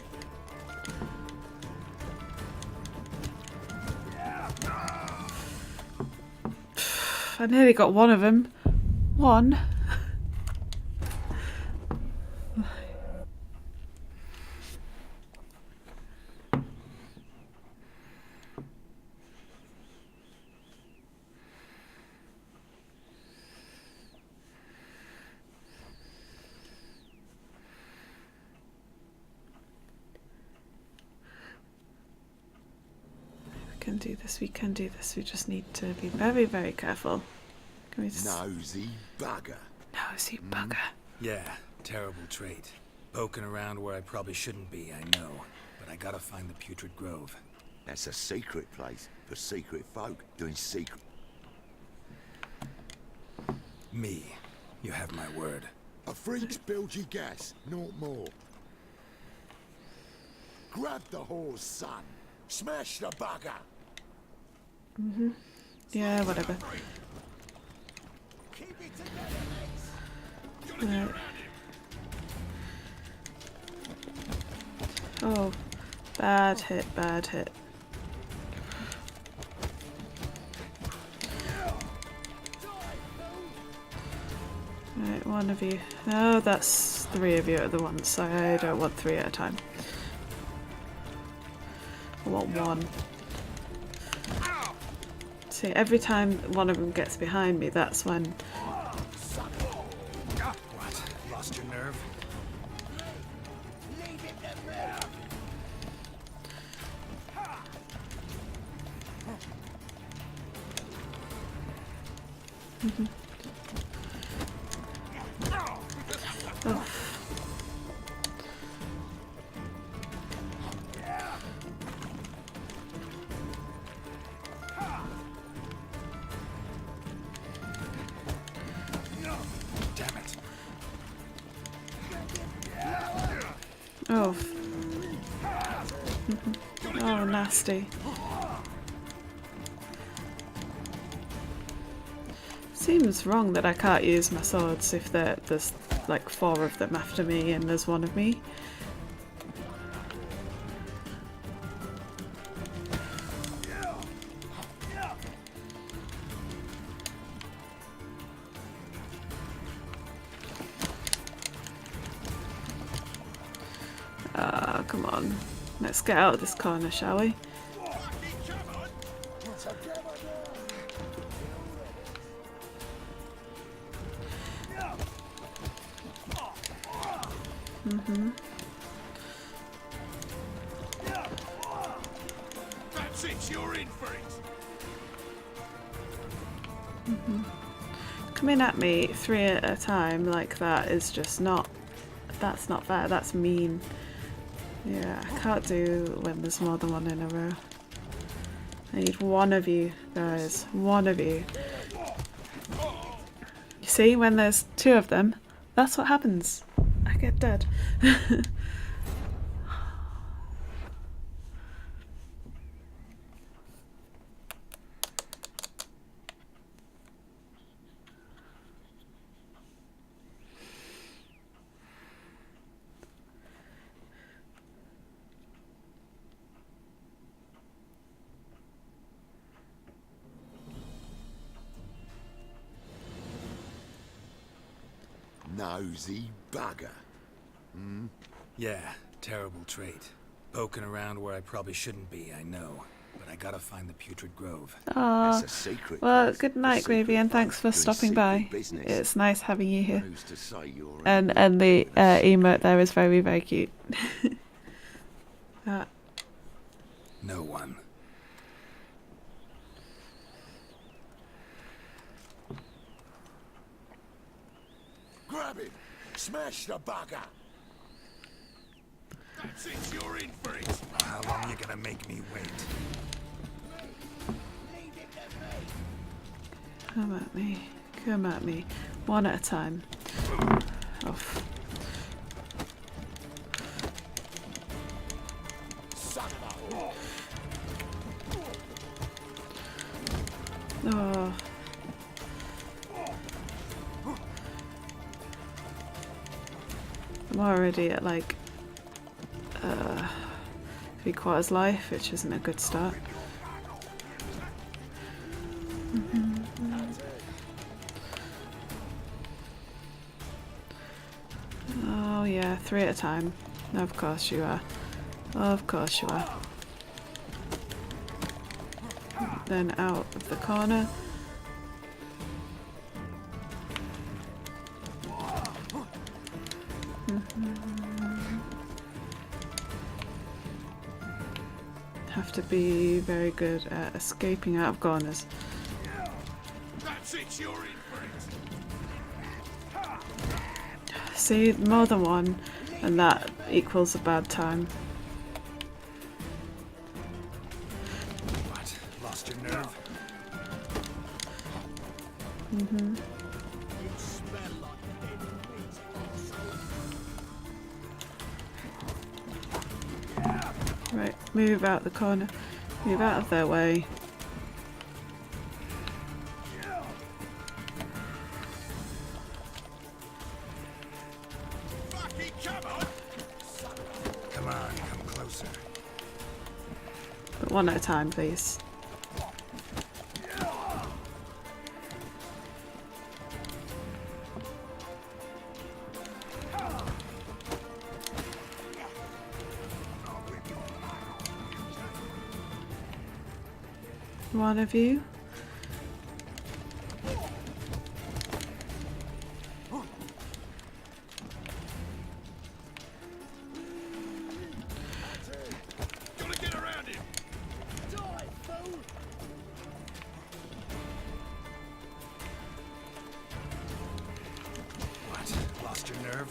I nearly got one of them. One. We can do this, we can do this. We just need to be very, very careful. Can we just... Nosy bugger. Nosy bugger. Yeah, terrible trait. Poking around where I probably shouldn't be, I know. But I gotta find the Putrid Grove. That's a secret place for secret folk doing secret... Me. You have my word. A freak's bilgy gas, not more. Grab the horse, son. Smash the bugger. Yeah, whatever. Keep it together, Right. Oh, bad hit, bad hit. Right, one of you. No, that's 3 of you at the once. I don't want 3 at a time. I want 1. See, every time one of them gets behind me, that's when... What? Lost your nerve? Oh. Damn it. Oh. Oh, nasty. Seems wrong that I can't use my swords if there's like 4 of them after me and there's 1 of me. Come on. Let's get out of this corner, shall we? That's it, you're in for it. Coming at me 3 at a time like that is just not... That's not fair, that's mean. Yeah, I can't do when there's more than 1 in a row. I need 1 of you, guys. 1 of you. You see, when there's 2 of them, that's what happens. I get dead. Nosy bugger. Yeah, terrible trait. Poking around where I probably shouldn't be, I know. But I gotta find the Putrid Grove. Ah, That's a secret well, place. good A night, secret Gravy, and folk thanks for doing stopping secret by. business. It's nice having you here. Who's to say you're And any the good at a emote there is very, very cute. No one. Grab him! Smash the bugger! That's it, you're in for it. How long are you gonna make me wait? Come at me. Come at me. One at a time. Off. Oh. I'm already at like 3/4 life, which isn't a good start. Oh yeah, 3 at a time. Of course you are. Of course you are. Then out of the corner. Have to be very good at escaping out of corners. That's it, you're in for it. See, more than one, and that equals a bad time. What? Lost your nerve? Right, move out the corner. Move out of their way. Fucking come on. Come on, come closer. But one at a time, please. One of you. Gotta get around him. What? Lost your nerve?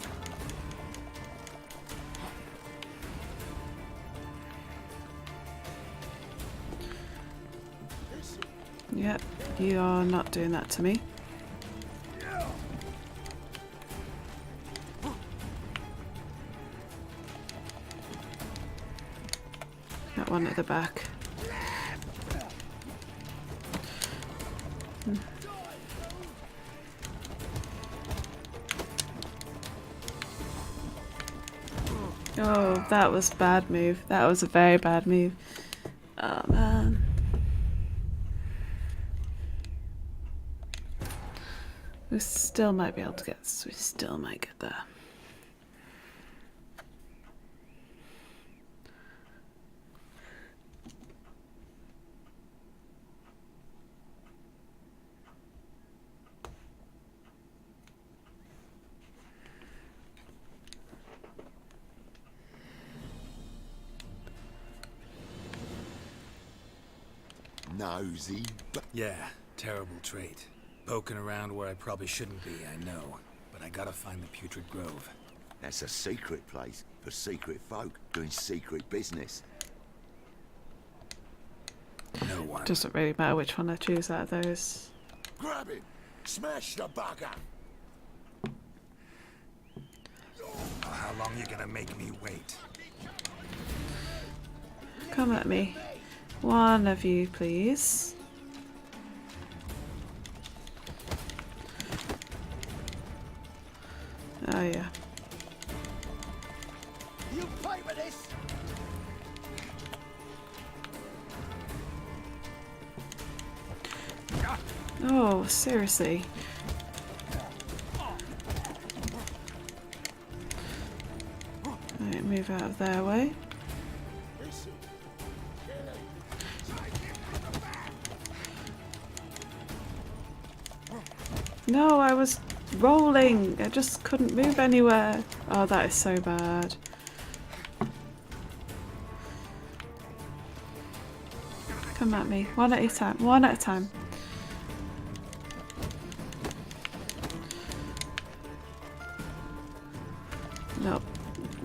Yep, you are not doing that to me. That one at the back. Oh, that was a bad move. That was a very bad move. Oh man. We still might be able to get this. We still might get there. Nosy Yeah, terrible trait. Poking around where I probably shouldn't be, I know. But I gotta find the Putrid Grove. That's a secret place for secret folk doing secret business. No one. Doesn't really matter which one I choose out of those. Grab him! Smash the bugger! Oh, how long you gonna make me wait? Come at me. One of you, please. Oh yeah. You pay for this? Oh, seriously. move out of their way. No, I was rolling. I just couldn't move anywhere. Oh, that is so bad. Come at me. One at a time. One at a time. Nope.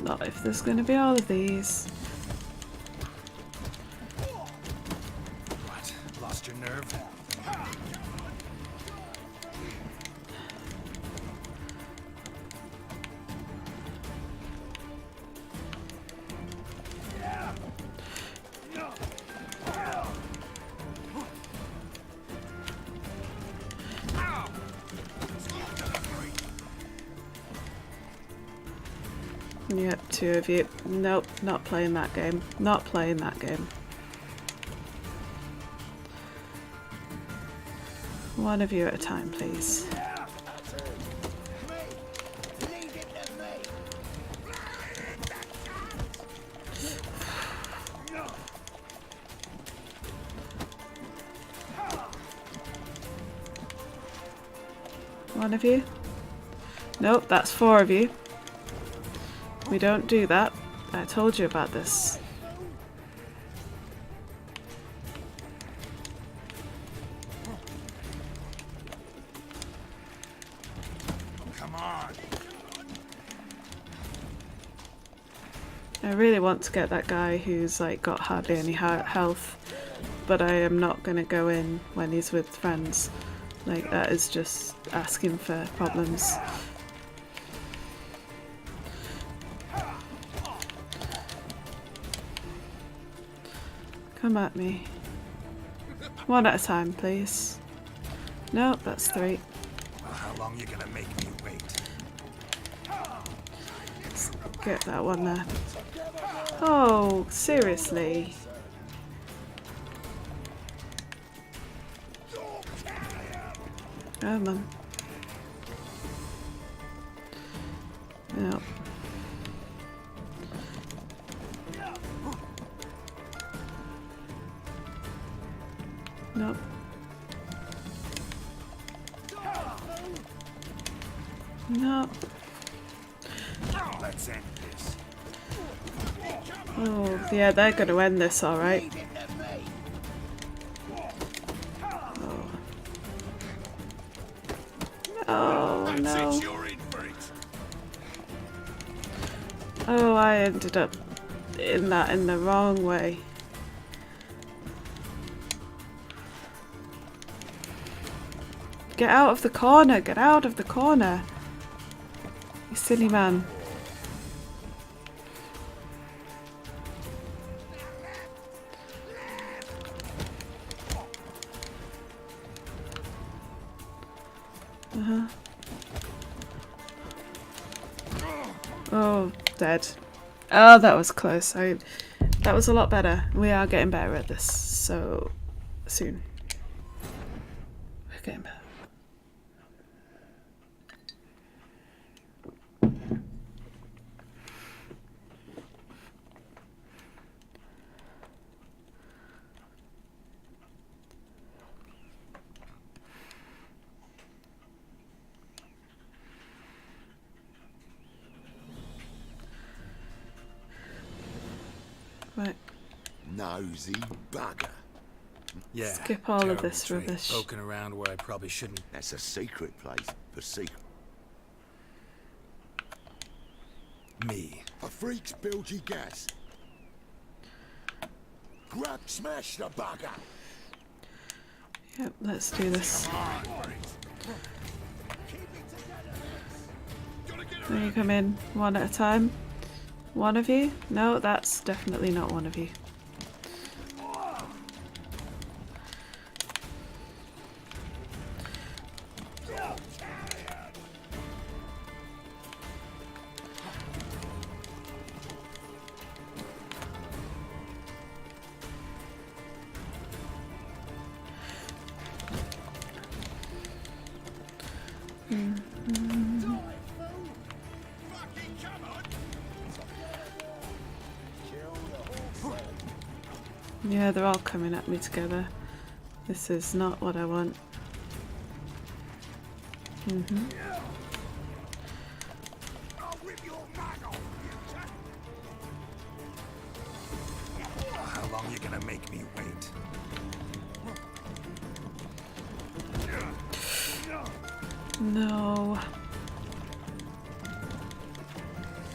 Not if there's going to be all of these. What? Lost your nerve? Yep, two of you. Nope, not playing that game. Not playing that game. One of you at a time, please. One of you? Nope, that's four of you. We don't do that. I told you about this. Come on. I really want to get that guy who's like got hardly any health, but I am not going to go in when he's with friends. Like, that is just asking for problems. Come at me. One at a time, please. Nope, that's three. Well, how long you gonna make me wait? Let's get that one there. Oh, seriously. Come on. No. Nope. Nope. Let's end this. Oh, yeah, they're going to end this, alright. Oh. Oh, no. Oh, I ended up in the wrong way. Get out of the corner! Get out of the corner! You silly man. Oh, dead. Oh, that was close. That was a lot better. We are getting better at this, so soon. We're getting better. Right. Nosy bugger. Yeah. Skip all of this terrible trait, rubbish. Poking around where I probably shouldn't. That's a secret place. For secret. Me. A freak's bilgy gas. Grab, smash the bugger. Yep, let's do this. When you come in, one at a time. One of you? No, that's definitely not one of you. Yeah, they're all coming at me together. This is not what I want. How long you gonna make me wait? No.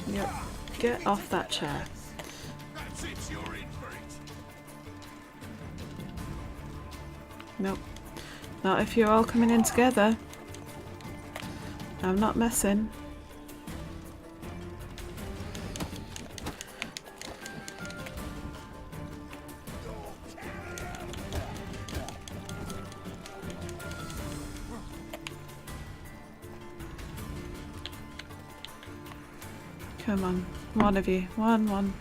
Yep. Get off that chair. That's it, you're in for it. Nope. Not if you're all coming in together. I'm not messing. Come on. One of you. One.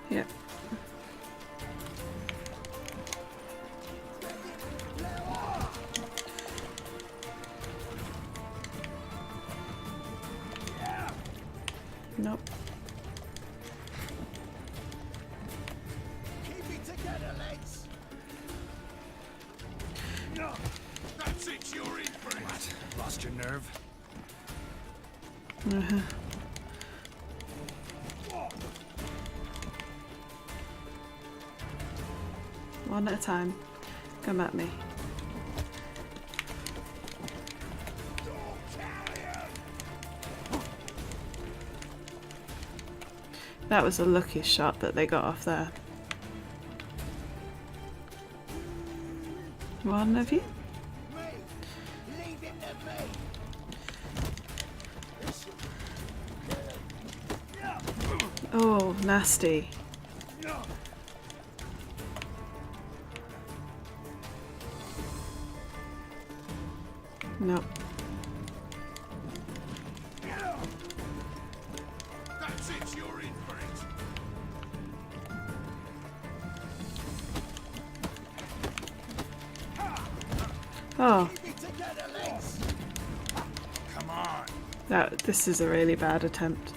Yep. Nope. Keep it together, lads. That's it, you're in for it. What? Lost your nerve? One at a time. Come at me. That was a lucky shot that they got off there. One of you? Leave it to me. Oh, nasty. Nope. That's it, you're in for it. Oh, Keep it together, lads. Come on. this is a really bad attempt.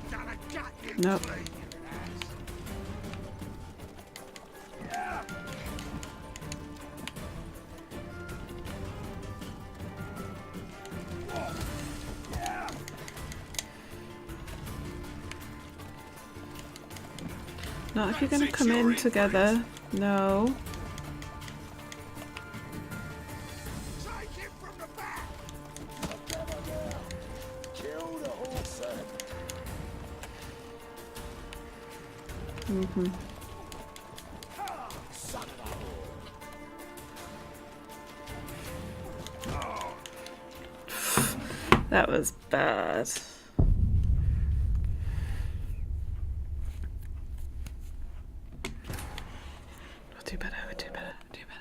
Gotta gut you. Nope. Not if you're going to come in together. No. Take him from the back. Kill the horse. Son of a whore. That was bad. We'll do better, we'll do better, we'll do better.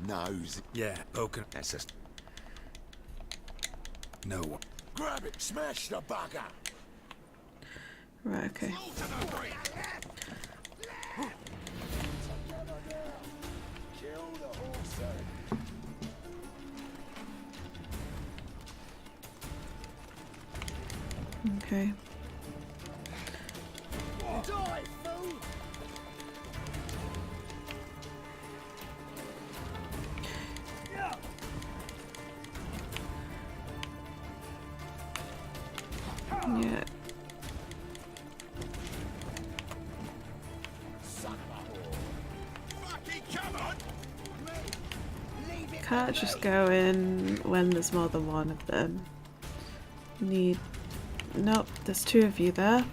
Nose. Yeah, poking. That's just... No. Grab it, smash the bugger. Right, okay. Kill the horse. Okay. Die, fool. Yeah. Son of a whore. Fucking come on. Leave it. Can't just go in when there's more than one of them. Need... Nope, there's two of you there.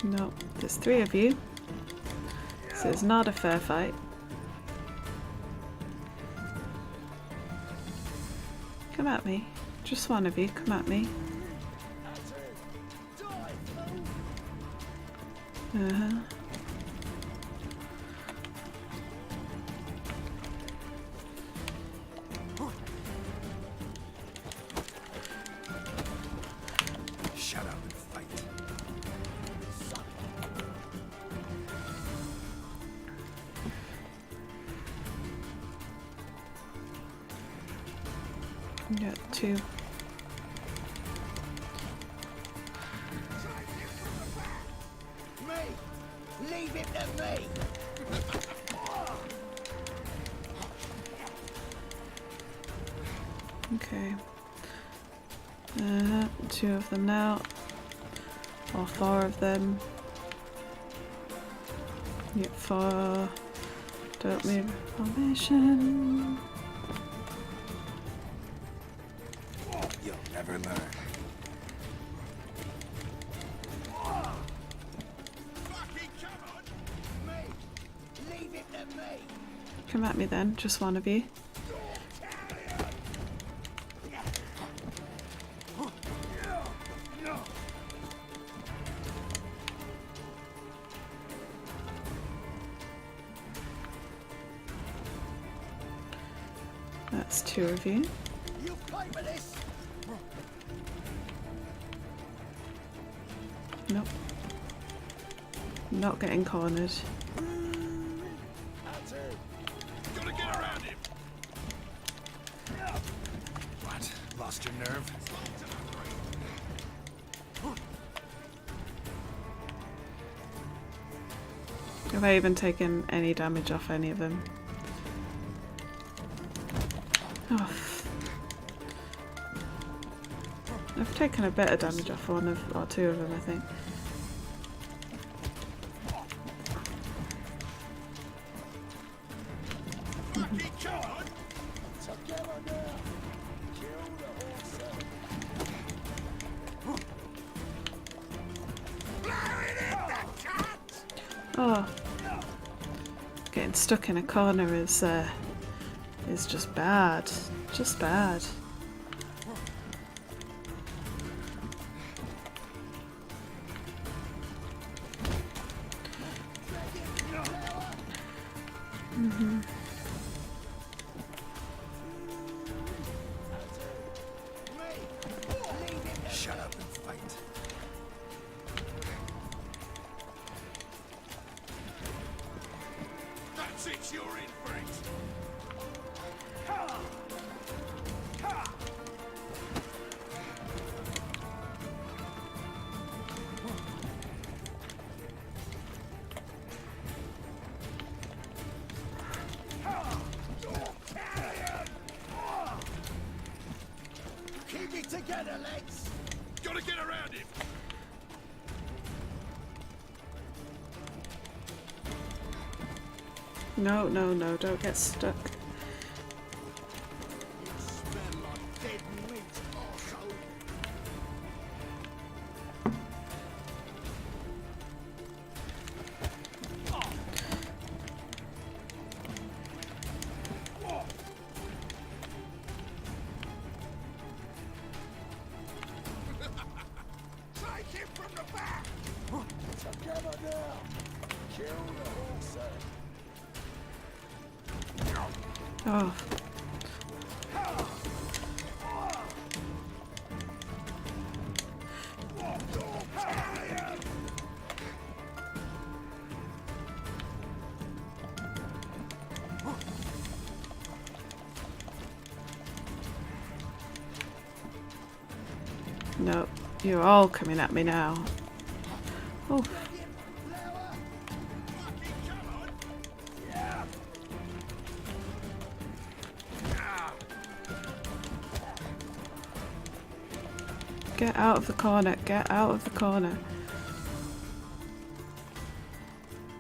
No, there's 3 of you. So it's not a fair fight. Come at me. Just one of you, come at me. Uh-huh. Shut up and fight. Yeah, 2. Leave it to me! Okay. 2 of them now. Or 4 of them. Yep, 4. Don't move formation. You'll never learn. Come at me then, just one of you. That's 2 of you. Nope. Not getting cornered. What? Lost your nerve? Have I even taken any damage off any of them? Oh. I've taken a bit of damage off 1 of, or 2 of them, I think. Oh, getting stuck in a corner is just bad. Just bad. Shut up and fight. That's it, you're in for it. Keep it together, lads! Gotta get around him. No, no, no, don't get stuck. You smell like dead meat, arsehole! Take him from the back. Together now! Kill the horse! Oh. No, you're all coming at me now. Oh. Get out of the corner, get out of the corner.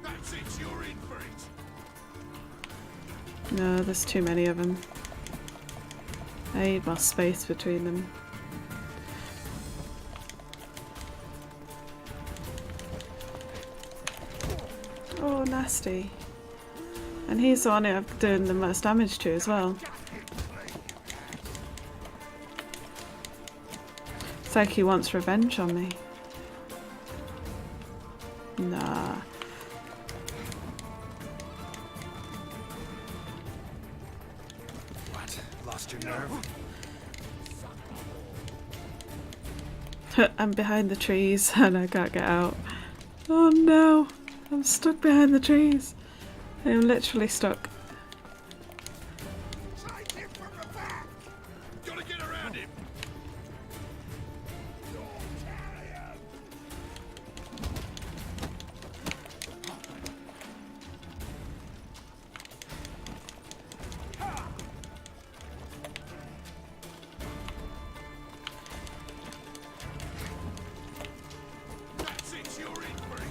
That's it, you're in for it. No, there's too many of them. I need more space between them. Oh, nasty. And he's the one who I'm doing the most damage to as well. It's like he wants revenge on me. Nah. What? Lost your nerve? I'm behind the trees and I can't get out. Oh no, I'm stuck behind the trees. I'm literally stuck. Gotta get around him. That's it, you're in for it.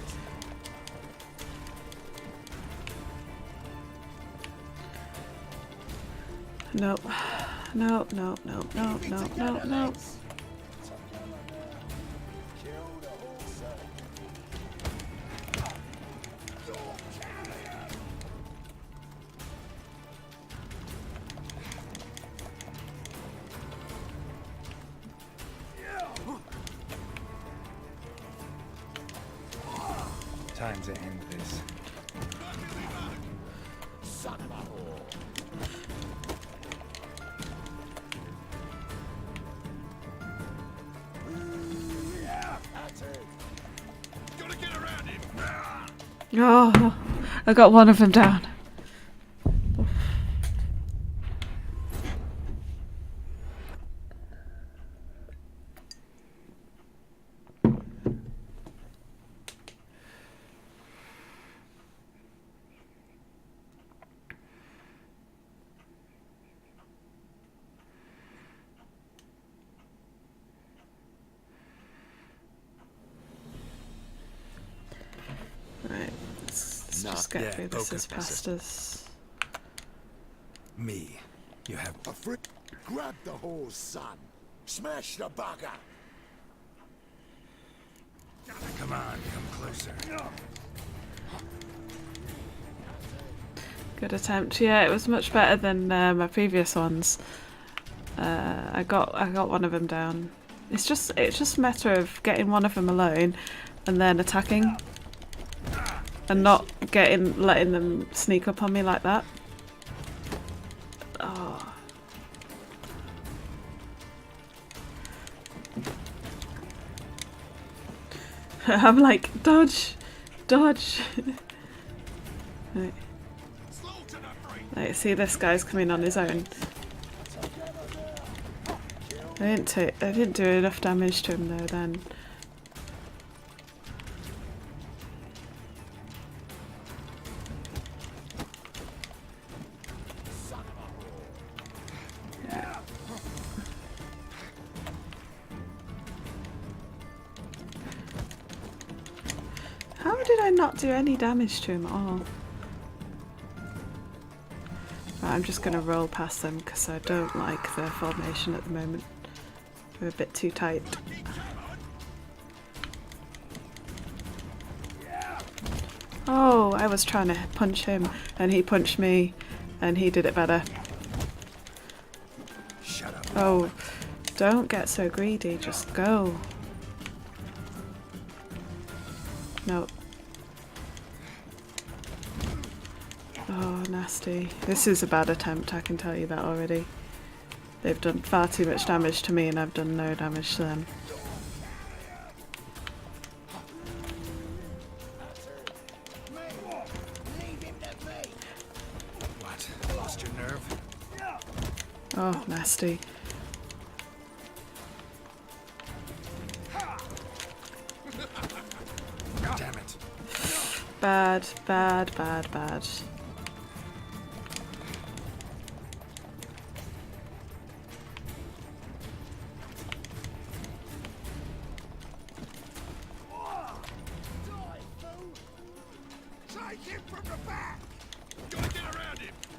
Nope. Nope, nope, nope, nope, nope, nope, nope. Time to end this. Son of a whore. That's it. Gotta get around him. Oh, I got one of them down. Right, let's just get through this as fast as... Me. You have... A frick. Grab the horse, son. Smash the bugger. Come on, come closer. Good attempt. Yeah, it was much better than my previous ones. I got one of them down. It's just a matter of getting one of them alone, and then attacking, and not letting them sneak up on me like that. Oh. I'm like, dodge, dodge. Right. Like, see, this guy's coming on his own. I didn't do enough damage to him though then. How did I not do any damage to him at all? Right, I'm just gonna roll past them because I don't like their formation at the moment. They're a bit too tight. Oh, I was trying to punch him and he punched me and he did it better. Shut up. Oh, don't get so greedy, just go. No. Oh, nasty. This is a bad attempt, I can tell you that already. They've done far too much damage to me and I've done no damage to them. What? Lost your nerve? Oh, nasty. Damn it. Bad, bad, bad, bad.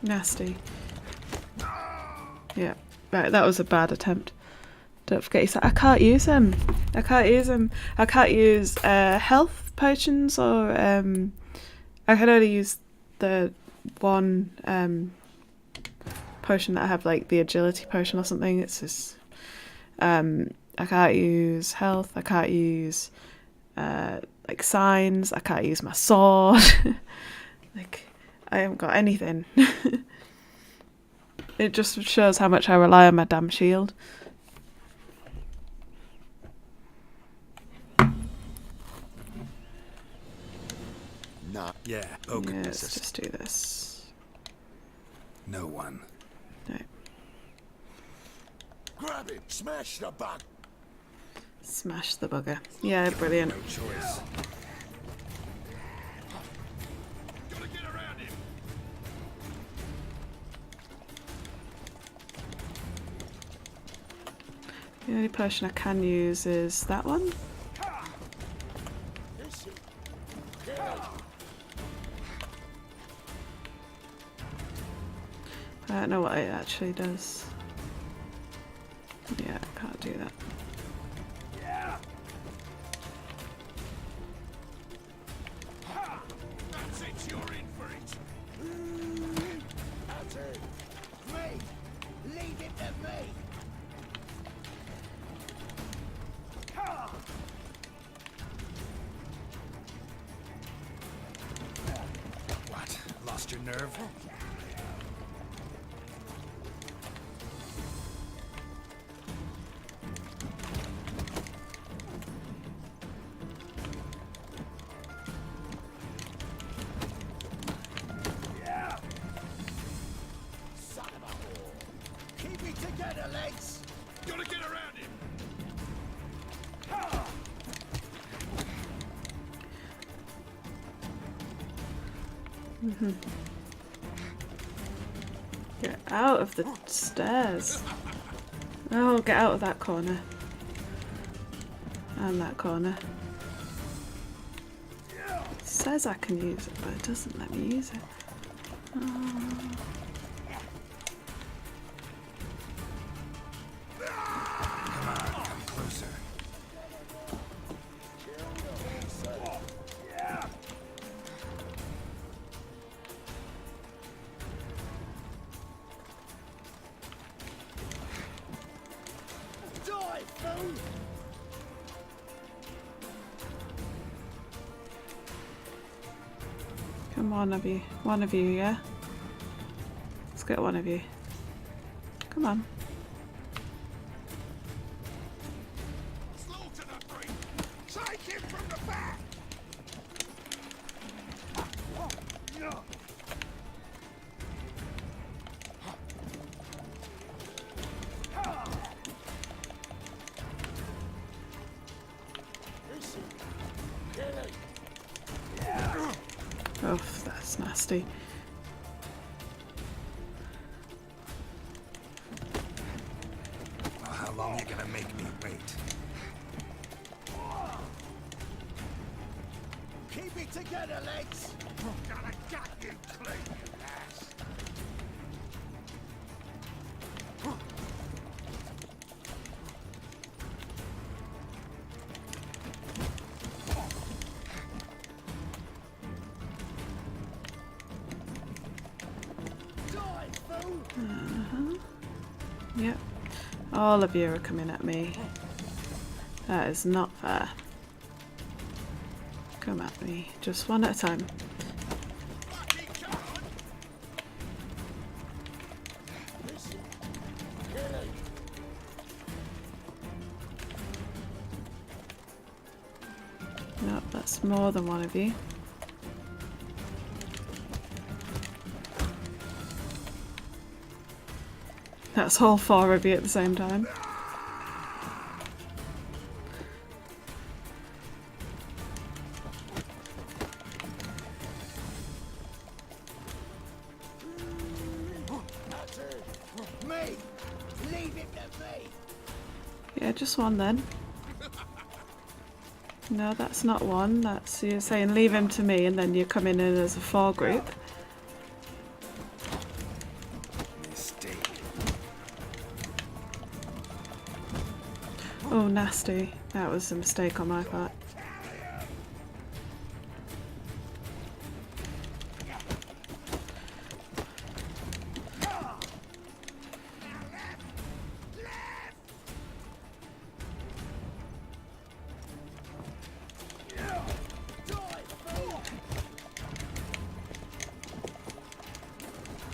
Nasty. Yeah, right, that was a bad attempt. Don't forget, he's like, I can't use him. I can't use him. I can't use health potions or I can only use the one potion that I have, like the agility potion or something. It's just I can't use health, I can't use like signs, I can't use my sword. Like I haven't got anything. It just shows how much I rely on my damn shield. Not. Yeah, Yeah, let's just do this. No one. No. Grab it! Smash the bug! Smash the bugger. Yeah, brilliant. No choice. Gotta get around him! The only potion I can use is that one. I don't know what it actually does. Yeah, I can't do that. That's it, you're in for it! That's it! Me! Leave it to me! What? Lost your nerve? Son of a whore! Keep it together, legs! Gotta get around him! Get out of the stairs. Oh, get out of that corner. And that corner. It says I can use it, but it doesn't let me use it. Oh. Come on, come closer. Die, fool! Come on, one of you, yeah? Let's get one of you. Come on. Slaughter the freak! Take him from the back! Oh, that's nasty. Well, how long are you gonna make me wait? Keep it together, legs! Gonna gut you clean, you ass! Die, fool! Yep. All of you are coming at me. That is not fair. Come at me. Just one at a time. Nope, that's more than one of you. That's all four of you at the same time. Me! Leave it to me! Yeah, just one then. No, that's not one. That's you're saying leave him to me, and then you're coming in as a four group. Mistake. Oh, nasty. That was a mistake on my part.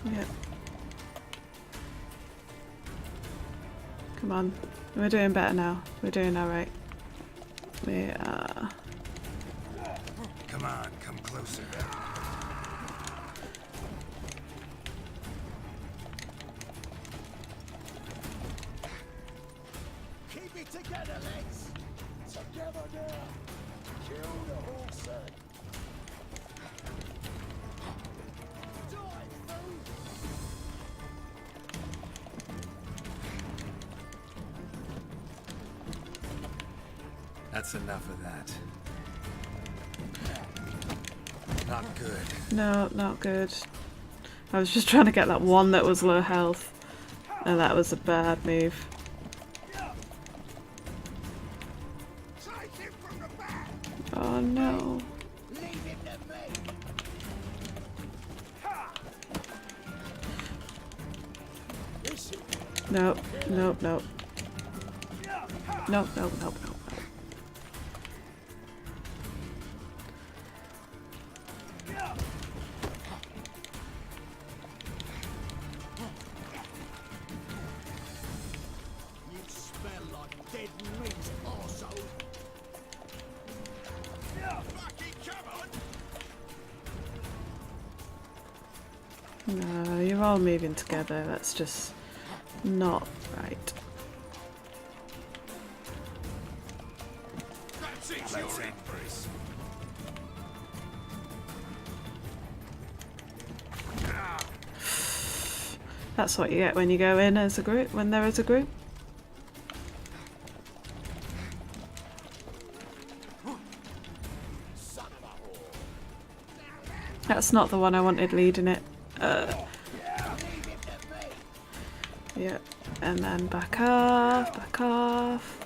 Yep. Come on. We're doing better now. We're doing alright. We are... Come on, come closer. Keep it together, lads. Together now. Kill the horse. That's enough of that. Not good. No, not good. I was just trying to get that one that was low health. And that was a bad move. Oh no. Nope, nope, nope. Nope, nope, nope, nope. You smell like dead meat, arsehole. Fucking come on. No, you're all moving together. That's just not right. Let's embrace. That's what you get when you go in as a group, when there is a group. That's not the one I wanted leading it. Yep, and then back off, back off.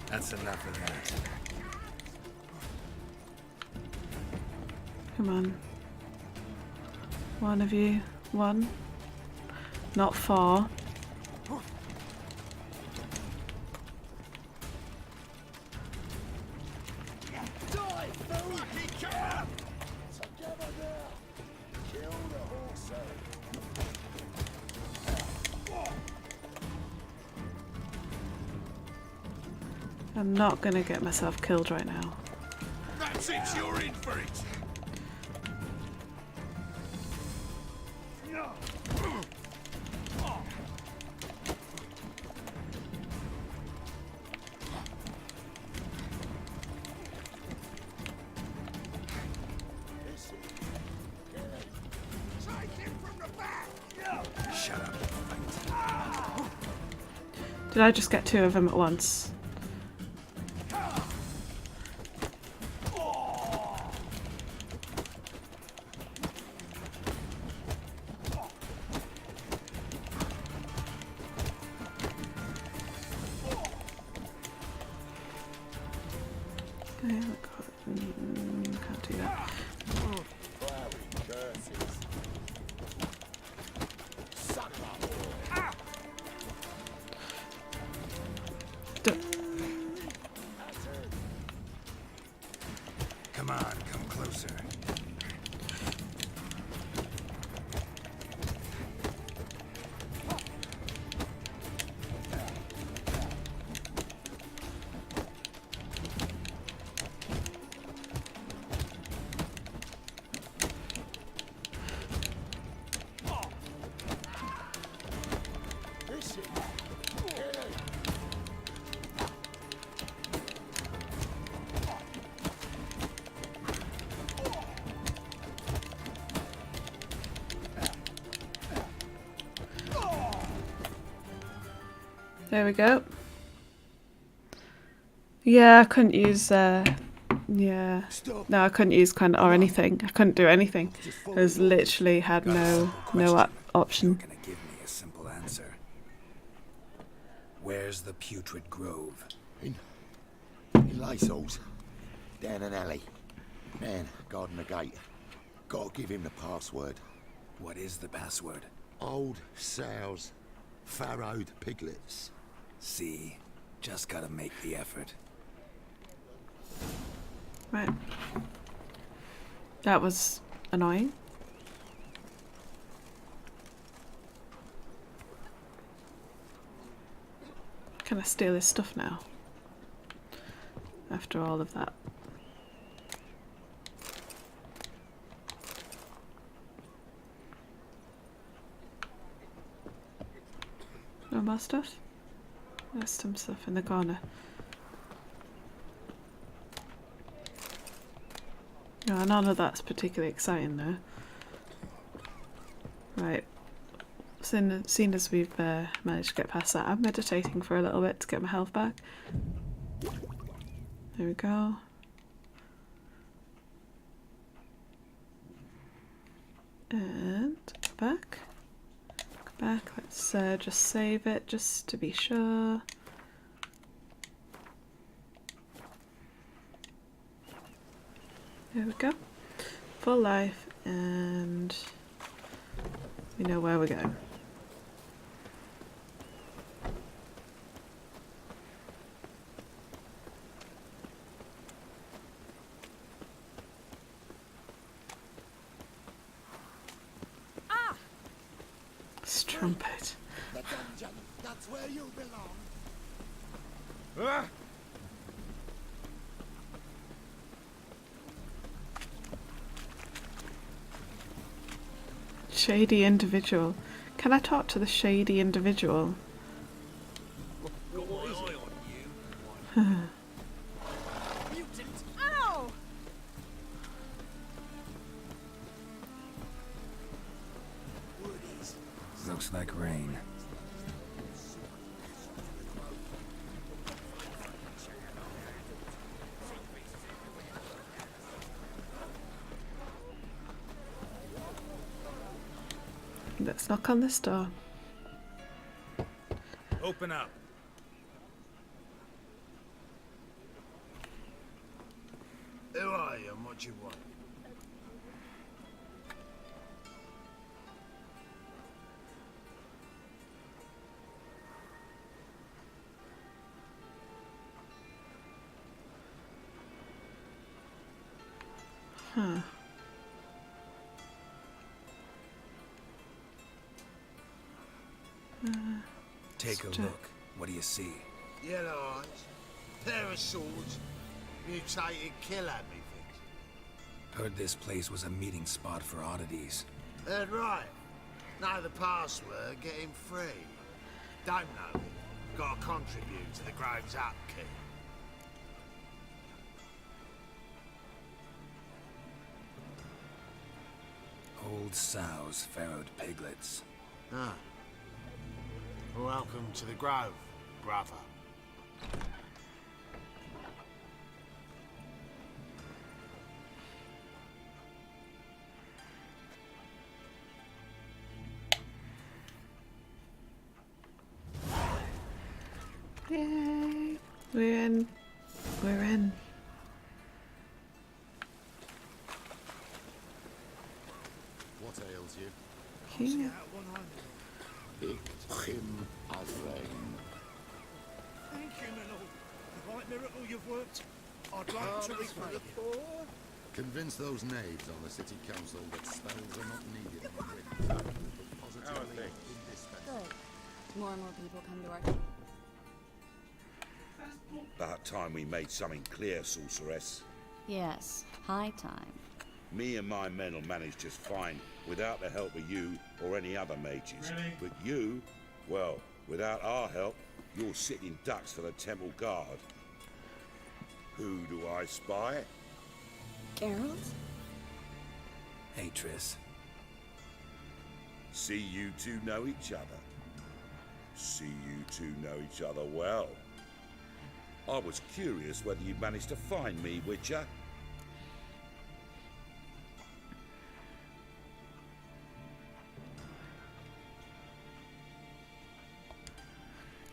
That's enough of that. Come on. One of you. One. Not four. I'm not gonna get myself killed right now. That's it, you're in for it. Shut up. Did I just get two of them at once? Okay, can't do that. Come on, come closer. There we go. Yeah, I couldn't use, yeah. No, I couldn't use kind or anything. I couldn't do anything. I was literally had no option. You're gonna give me a simple answer. Where's the putrid grove? In Lysol's. Down an alley. Man, guarding the gate. Gotta give him the password. What is the password? Old sows. Farrowed piglets. See? Just gotta make the effort. Right. That was annoying. Can I steal his stuff now? After all of that. No more stuff? There's some stuff in the corner. No, none of that's particularly exciting though. Right. Seeing as we've managed to get past that, I'm meditating for a little bit to get my health back. There we go. And go back. Go back. Let's just save it just to be sure. There we go. Full life, and we know where we're going. Strumpet. The dungeon, that's where you belong. Ah! Shady individual. Can I talk to the shady individual? Got my eye on you. Mutant! Ow! Looks like rain. Let's knock on this door. Open up. Who are you and what do you want? Huh. Take a look. What do you see? Yellow eyes, pair of swords, mutated killer, methinks. Heard this place was a meeting spot for oddities. Heard right. Now the password, get him free. Don't know it. Gotta contribute to the Grove's upkeep. Old sows, farrowed piglets. Ah. Welcome to the Grove, brother. Yay! We're in. We're in. What ails you? Here. Him Azrain. Thank you, my lord. The right miracle you've worked. I'd like to repay you. Convince those knaves on the city council that spells are not needed in Britain. Positively indispensable. Good. More and more people come to our... About time we made something clear, sorceress. Yes, high time. Me and my men will manage just fine without the help of you or any other mages. Really? But you, well, without our help, you're sitting ducks for the temple guard. Who do I spy? Geralt? Hey, Triss. See you two know each other. See you two know each other well. I was curious whether you'd managed to find me, Witcher.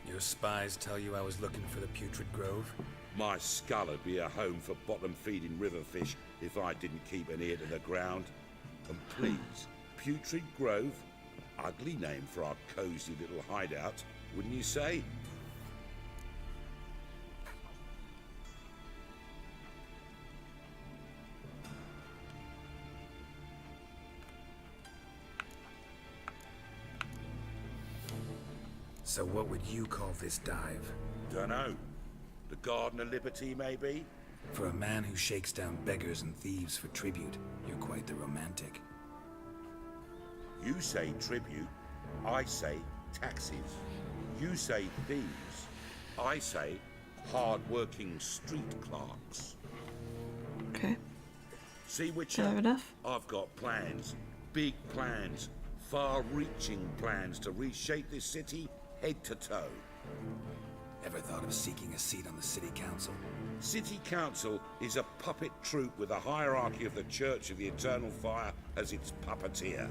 Your spies tell you I was looking for the Putrid Grove? My skull would be a home for bottom-feeding riverfish if I didn't keep an ear to the ground. And please, Putrid Grove? Ugly name for our cozy little hideout, wouldn't you say? So what would you call this dive? Dunno. The Garden of Liberty, maybe? For a man who shakes down beggars and thieves for tribute, you're quite the romantic. You say tribute, I say taxes. You say thieves, I say hard-working street clerks. Okay. See, Witcher? Fair enough. I've got plans. Big plans. Far-reaching plans to reshape this city head to toe. Ever thought of seeking a seat on the city council? City council is a puppet troupe with a hierarchy of the Church of the Eternal Fire as its puppeteer.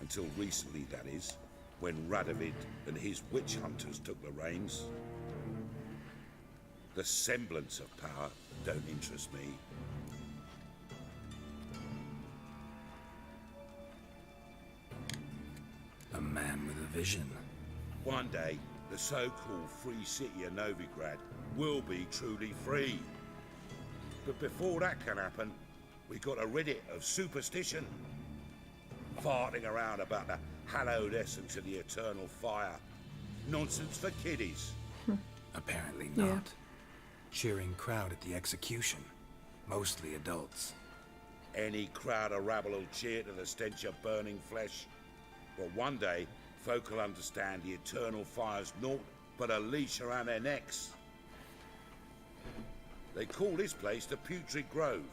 Until recently, that is, when Radovid and his witch hunters took the reins. The semblance of power don't interest me. A man with a vision. One day, the so-called free city of Novigrad will be truly free. But before that can happen, we got to rid it of superstition. Farting around about the hallowed essence of the eternal fire. Nonsense for kiddies. Apparently not. Yeah. Cheering crowd at the execution. Mostly adults. Any crowd of rabble will cheer to the stench of burning flesh. But one day, folk will understand the eternal fire's naught but a leash around their necks. They call this place the Putrid Grove,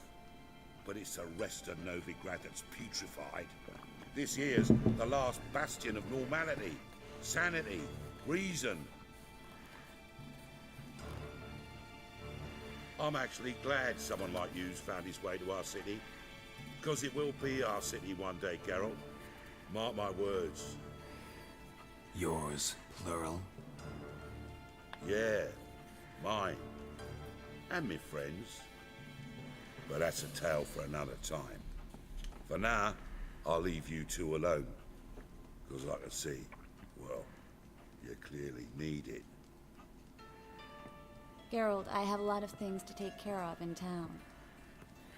but it's the rest of Novigrad that's putrefied. This here's the last bastion of normality, sanity, reason. I'm actually glad someone like you's found his way to our city, because it will be our city one day, Geralt. Mark my words. Yours, plural. Yeah, mine. And me friends. But that's a tale for another time. For now, I'll leave you two alone. Because I can see, well, you clearly need it. Geralt, I have a lot of things to take care of in town.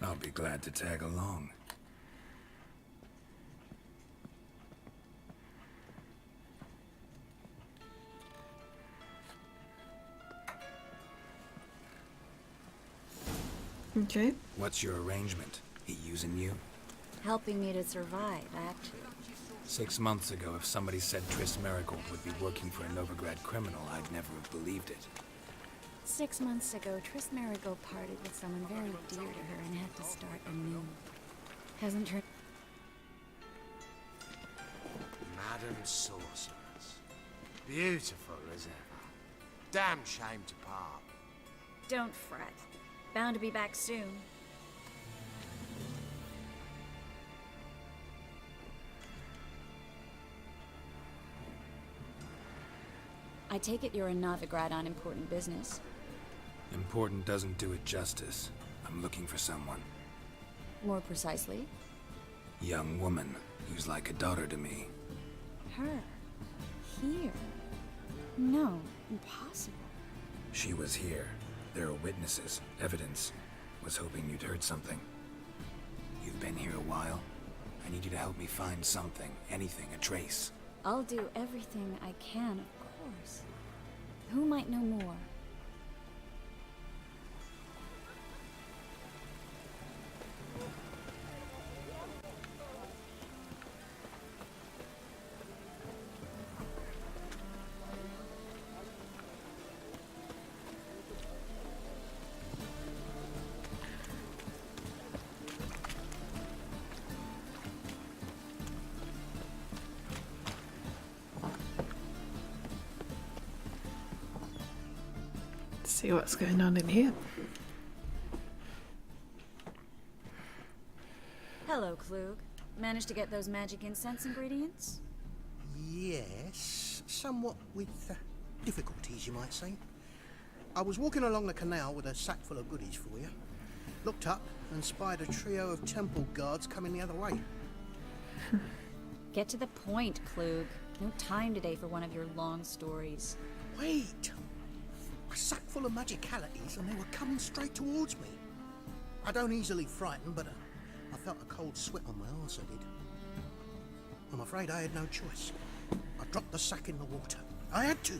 I'll be glad to tag along. Okay. What's your arrangement? He using you? Helping me to survive, actually. 6 months ago, if somebody said Triss Merigold would be working for a Novigrad criminal, I'd never have believed it. 6 months ago, Triss Merigold parted with someone very dear to her and had to start anew. Hasn't turned... Madam Sorceress. Beautiful as ever. Damn shame to part. Don't fret. Bound to be back soon. I take it you're in Novigrad on important business. Important doesn't do it justice. I'm looking for someone. More precisely? Young woman who's like a daughter to me. Her? Here? No, impossible. She was here. There are witnesses, evidence. Was hoping you'd heard something. You've been here a while. I need you to help me find something, anything, a trace. I'll do everything I can, of course. Who might know more? See what's going on in here. Hello, Klug. Managed to get those magic incense ingredients? Yes, somewhat with difficulties, you might say. I was walking along the canal with a sack full of goodies for you. Looked up and spied a trio of temple guards coming the other way. Get to the point, Klug. No time today for one of your long stories. Wait! A sack full of magicalities and they were coming straight towards me. I don't easily frighten, but I felt a cold sweat on my arse, I did. I'm afraid I had no choice. I dropped the sack in the water. I had to.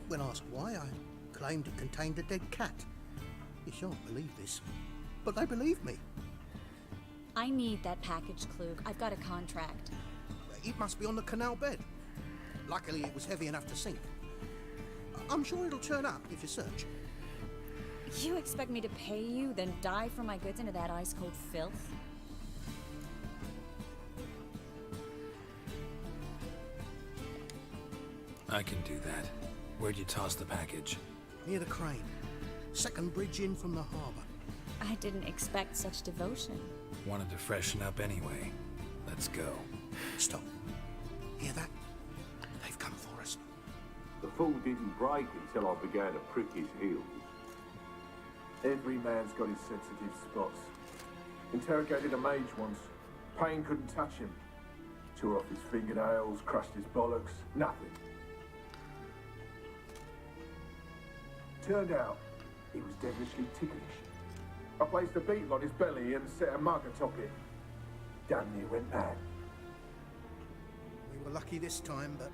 When asked why, I claimed it contained a dead cat. You shan't believe this, but they believed me. I need that package, Klug. I've got a contract. It must be on the canal bed. Luckily, it was heavy enough to sink. I'm sure it'll turn up if you search. You expect me to pay you, then dive for my goods into that ice-cold filth? I can do that. Where'd you toss the package? Near the crane. Second bridge in from the harbour. I didn't expect such devotion. Wanted to freshen up anyway. Let's go. Stop. Hear that? They've come for us. The fall didn't break until I began to prick his heels. Every man's got his sensitive spots. Interrogated a mage once. Pain couldn't touch him. Tore off his fingernails, crushed his bollocks. Nothing. Turned out, he was devilishly ticklish. I placed a beetle on his belly and set a mug atop it. Damn near went mad. We were lucky this time, but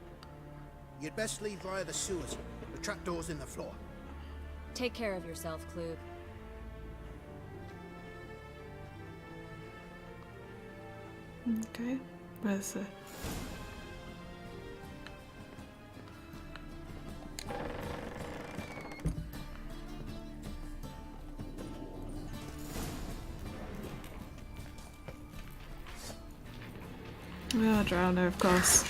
you'd best leave via the sewers. The trapdoor's in the floor. Take care of yourself, Klug. Okay, where's the... Oh, drowner, of course.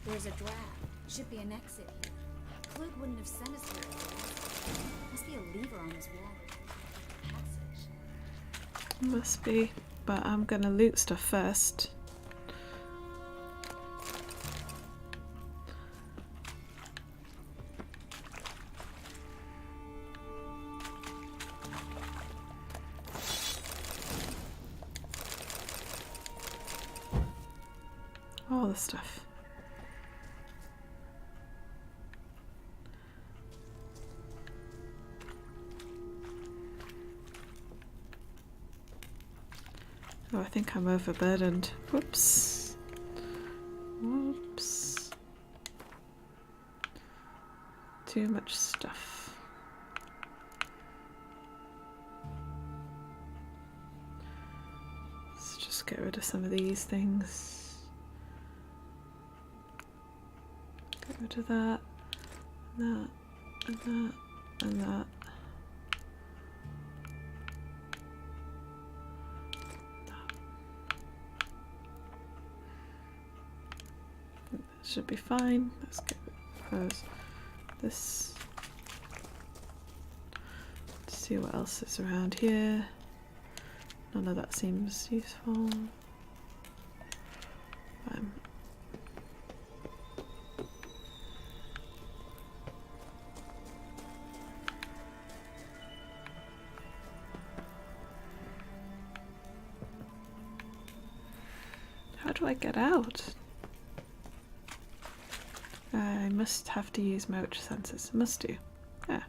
There's a draft. Should be an exit here. Klug wouldn't have sent us here. Must be a lever on this wall. Passage. Must be, but I'm gonna loot stuff first. All the stuff. Oh, I think I'm overburdened. Whoops. Whoops. Too much stuff. Let's just get rid of some of these things. Get rid of that, and that, and that, and that. Should be fine. Let's get rid of this. Let's see what else is around here. None of that seems useful. How do I get out? I must have to use my ultra senses. Must do. Yeah.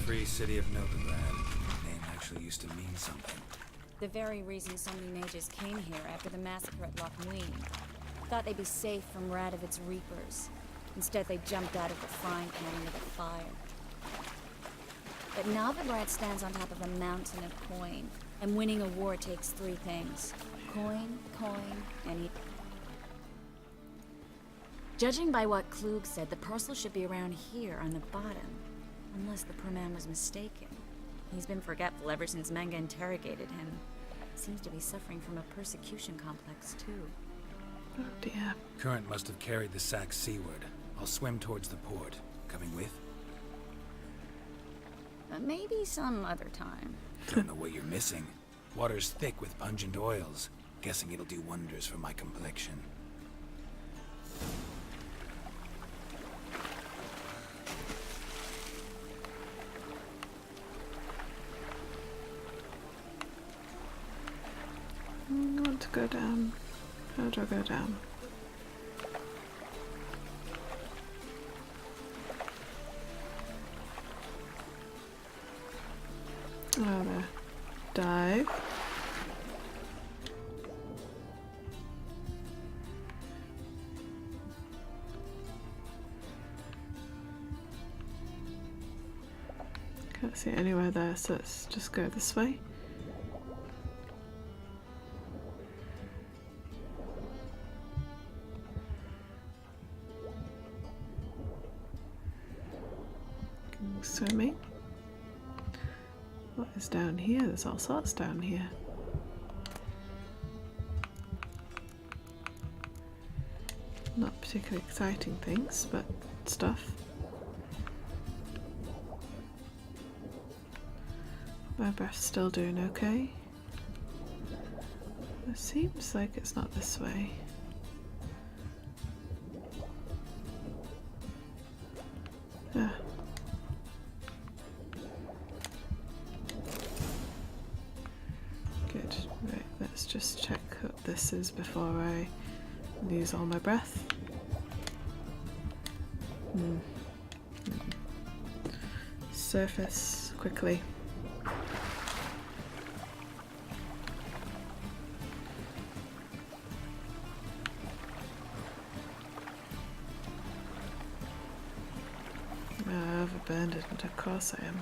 Free City of Novigrad. Name actually used to mean something. The very reason so many mages came here after the massacre at Loch Muin. Thought they'd be safe from Radovid's reapers. Instead, they jumped out of the frying pan into the fire. But Novigrad stands on top of a mountain of coin, and winning a war takes three things. Coin, and eat. Judging by what Klug said, the parcel should be around here on the bottom. Unless the poor man was mistaken. He's been forgetful ever since Manga interrogated him. Seems to be suffering from a persecution complex, too. Oh dear. Current must have carried the sack seaward. I'll swim towards the port. Coming with? Maybe some other time. Don't know what you're missing. Water's thick with pungent oils. Guessing it'll do wonders for my complexion. I want to go down. How do I go down? Oh, there. Dive. Can't see anywhere there, so let's just go this way. Swimming. What is down here? There's all sorts down here. Not particularly exciting things, but stuff. My breath's still doing okay. It seems like it's not this way. Ah. Good. Right, let's just check what this is before I lose all my breath. Surface quickly. I've abandoned it, of course I am.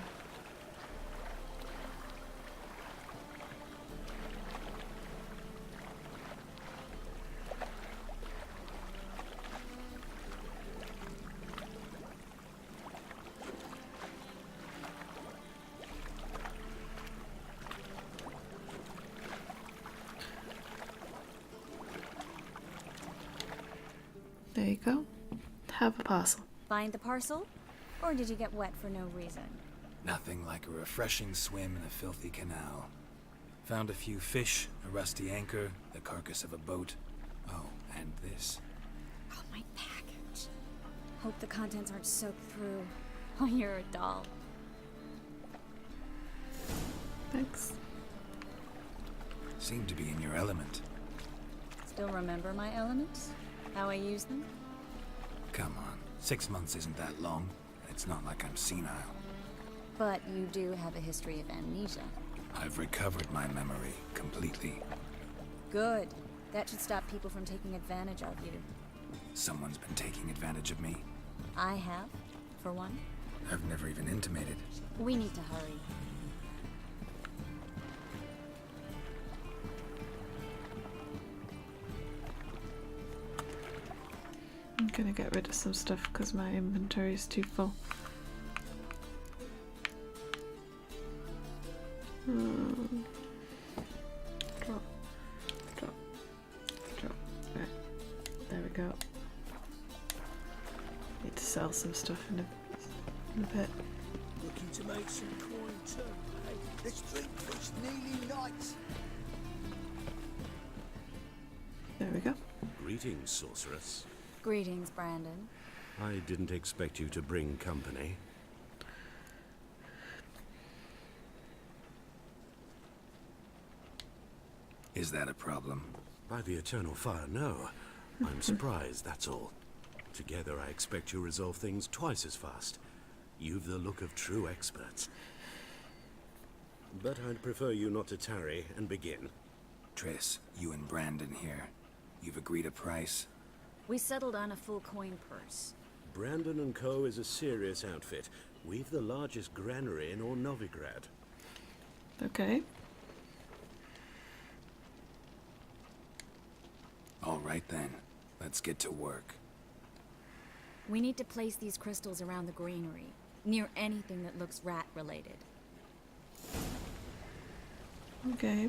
There you go. Have a parcel. Find the parcel? Or did you get wet for no reason? Nothing like a refreshing swim in a filthy canal. Found a few fish, a rusty anchor, the carcass of a boat. Oh, and this. Oh, my package. Hope the contents aren't soaked through. Oh, you're a doll. Thanks. Seem to be in your element. Still remember my elements? How I use them? Come on, 6 months isn't that long. It's not like I'm senile. But you do have a history of amnesia. I've recovered my memory completely. Good. That should stop people from taking advantage of you. Someone's been taking advantage of me. I have, for one. I've never even intimated. We need to hurry. I'm gonna get rid of some stuff because my inventory is too full. Drop, drop, drop. Right. There we go. Need to sell some stuff in a bit. Looking to make some coin too, eh? Let's drink this nearly night. There we go. Greetings, sorceress. Greetings, Brandon. I didn't expect you to bring company. Is that a problem? By the eternal fire, no. I'm surprised, that's all. Together, I expect you resolve things twice as fast. You've the look of true experts. But I'd prefer you not to tarry and begin. Triss, you and Brandon here. You've agreed a price? We settled on a full coin purse. Brandon & Co. is a serious outfit. We've the largest granary in all Novigrad. Okay. All right then. Let's get to work. We need to place these crystals around the granary, near anything that looks rat-related. Okay.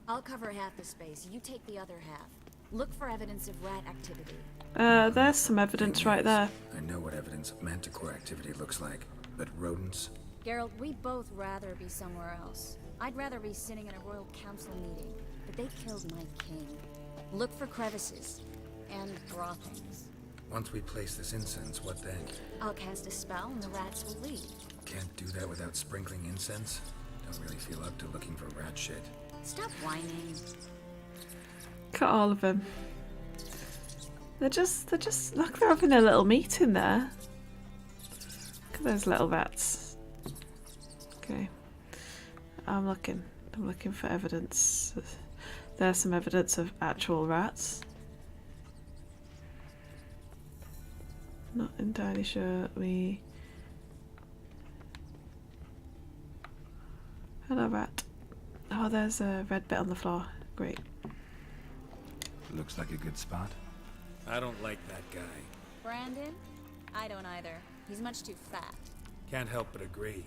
I'll cover half the space, you take the other half. Look for evidence of rat activity. There's some evidence right there. I know what evidence of manticore activity looks like, but rodents? Geralt, we'd both rather be somewhere else. I'd rather be sitting in a royal council meeting, but they killed my king. Look for crevices and brothings. Once we place this incense, what then? I'll cast a spell and the rats will leave. Can't do that without sprinkling incense? Don't really feel up to looking for rat shit. Stop whining. Look at all of them. They're just, look, they're having a little meeting there. Look at those little rats. Okay. I'm looking for evidence. There's some evidence of actual rats. Not entirely sure we... Hello, rat. Oh, there's a red bit on the floor. Great. Looks like a good spot. I don't like that guy. Brandon? I don't either. He's much too fat. Can't help but agree.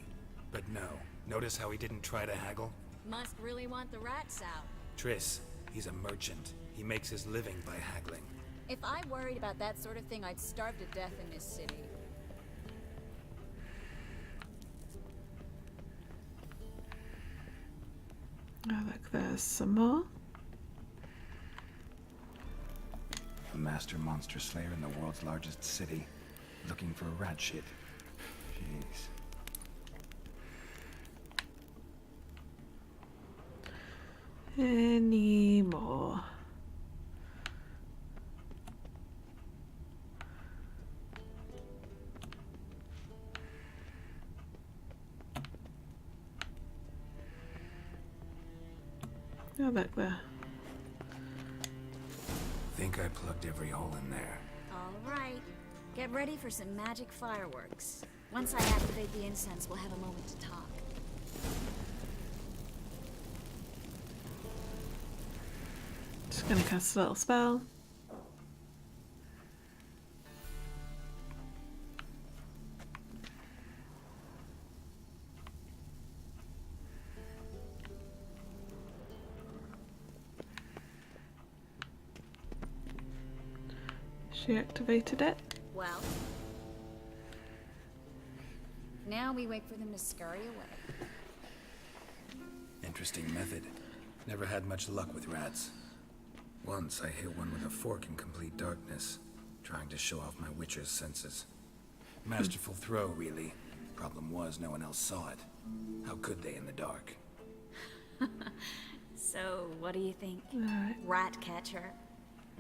But no. Notice how he didn't try to haggle? Must really want the rats out. Triss, he's a merchant. He makes his living by haggling. If I worried about that sort of thing, I'd starve to death in this city. Oh, look, there's some more. A master monster slayer in the world's largest city. Looking for rat shit. Jeez. Any more? Oh, look there. Think I plugged every hole in there. All right. Get ready for some magic fireworks. Once I activate the incense, we'll have a moment to talk. Just gonna cast a little spell. She activated it. Well, now we wait for them to scurry away. Interesting method. Never had much luck with rats. Once I hit one with a fork in complete darkness, trying to show off my witcher's senses. Masterful throw, really. Problem was, no one else saw it. How could they in the dark? So, what do you think? Right. Rat catcher?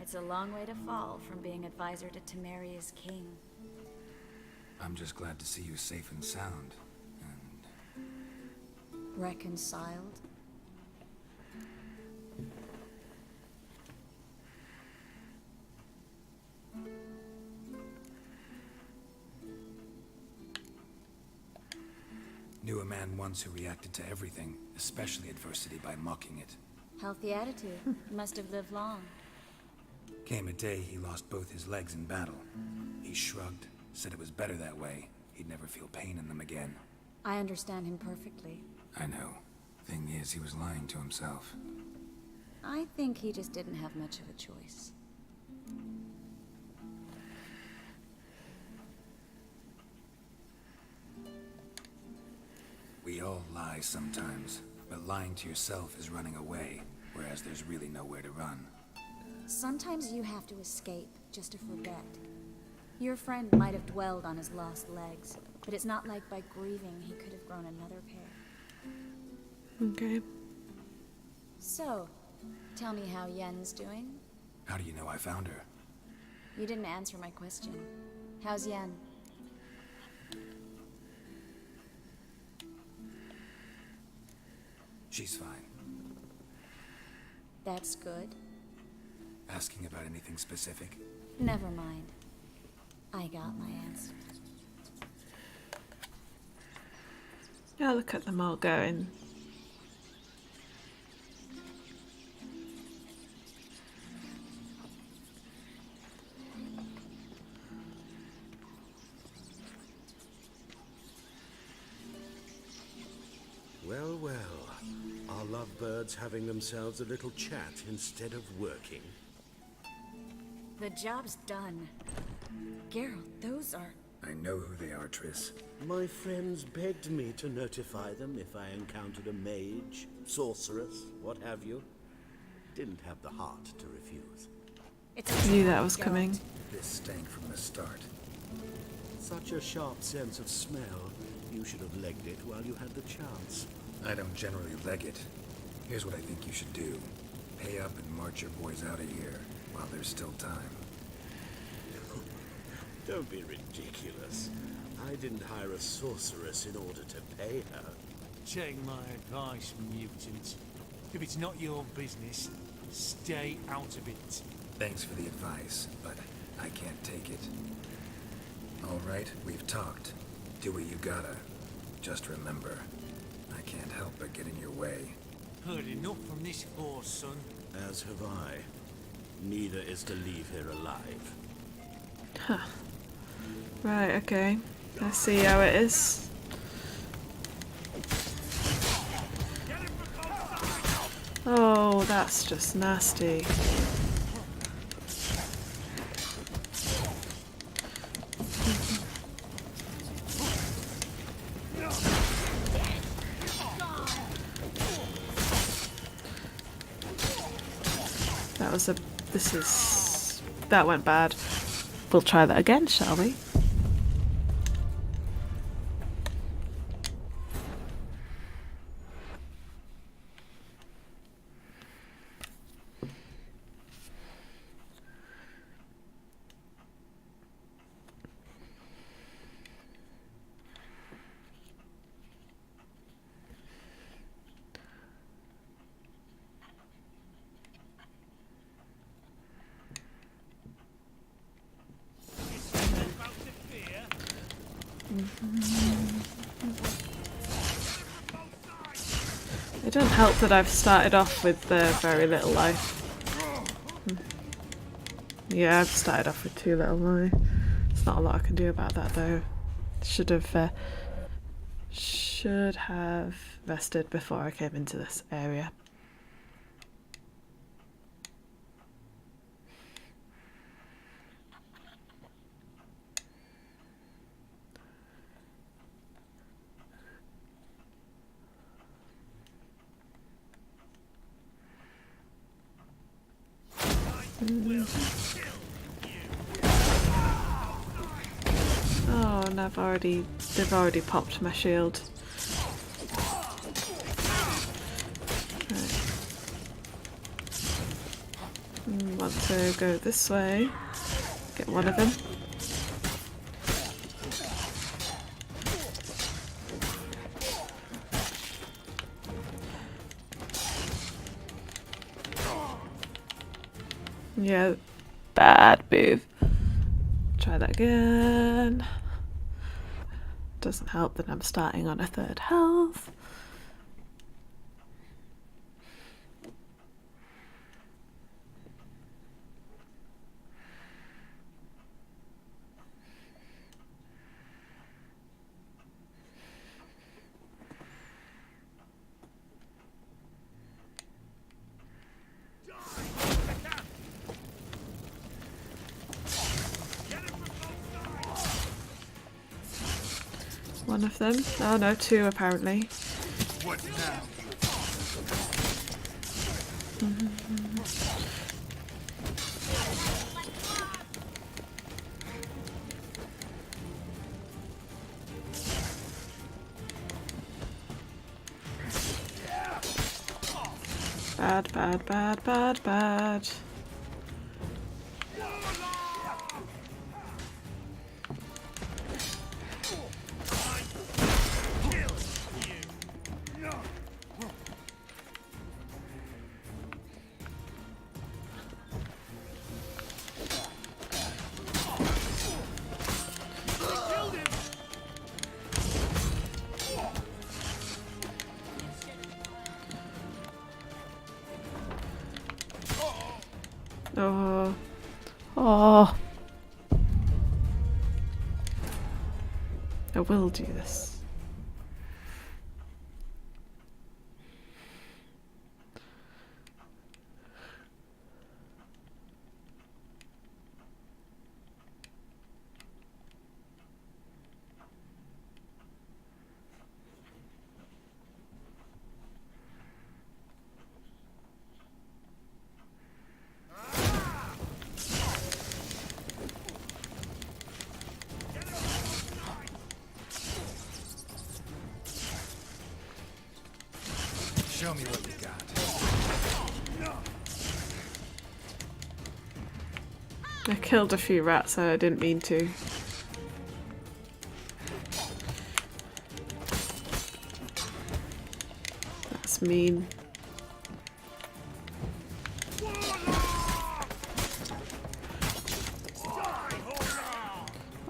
It's a long way to fall from being advisor to Temeria's king. I'm just glad to see you safe and sound. And Reconciled? knew a man once who reacted to everything, especially adversity, by mocking it. Healthy attitude. Must have lived long. Came a day he lost both his legs in battle. He shrugged, said it was better that way. He'd never feel pain in them again. I understand him perfectly. I know. Thing is, he was lying to himself. I think he just didn't have much of a choice. We all lie sometimes, but lying to yourself is running away, whereas there's really nowhere to run. Sometimes you have to escape, just to forget. Your friend might have dwelled on his lost legs, but it's not like by grieving he could have grown another pair. Okay. So, tell me how Yen's doing? How do you know I found her? You didn't answer my question. How's Yen? She's fine. That's good. Asking about anything specific? Never mind. I got my answer. Yeah, look at them all going. Well, well. Are lovebirds having themselves a little chat instead of working? The job's done. Geralt, those are... I know who they are, Triss. My friends begged me to notify them if I encountered a mage, sorceress, what have you. Didn't have the heart to refuse. I knew that was coming. This stank from the start. Such a sharp sense of smell. You should have legged it while you had the chance. I don't generally leg it. Here's what I think you should do. Pay up and march your boys out of here while there's still time. Don't be ridiculous. I didn't hire a sorceress in order to pay her. Take my advice, mutant. If it's not your business, stay out of it. Thanks for the advice, but I can't take it. All right, we've talked. Do what you gotta. Just remember, I can't help but get in your way. Heard enough from this horse, son. As have I. Neither is to leave here alive. Huh. Right, okay. Let's see how it is. Oh, that's just nasty. That went bad. We'll try that again, shall we? It doesn't help that I've started off with very little life. Yeah, I've started off with too little life. There's not a lot I can do about that though. Should have rested before I came into this area. Oh, and they've already popped my shield. Right. Want to go this way. Get one of them. Yeah, bad move. Try that again. Doesn't help that I'm starting on a 3rd health. One of them. Oh no, 2 apparently. What now? Bad, bad, bad, bad, bad. Oh. Oh. I will do this. Show me what you got. I killed a few rats, so I didn't mean to. That's mean.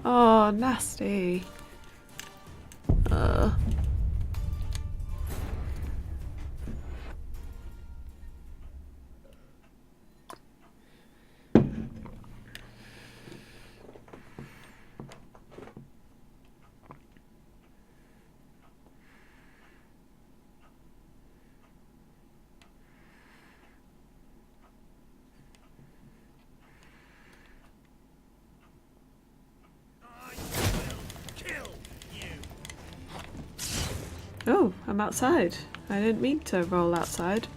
Oh, nasty. Oh, I'm outside. I didn't mean to roll outside.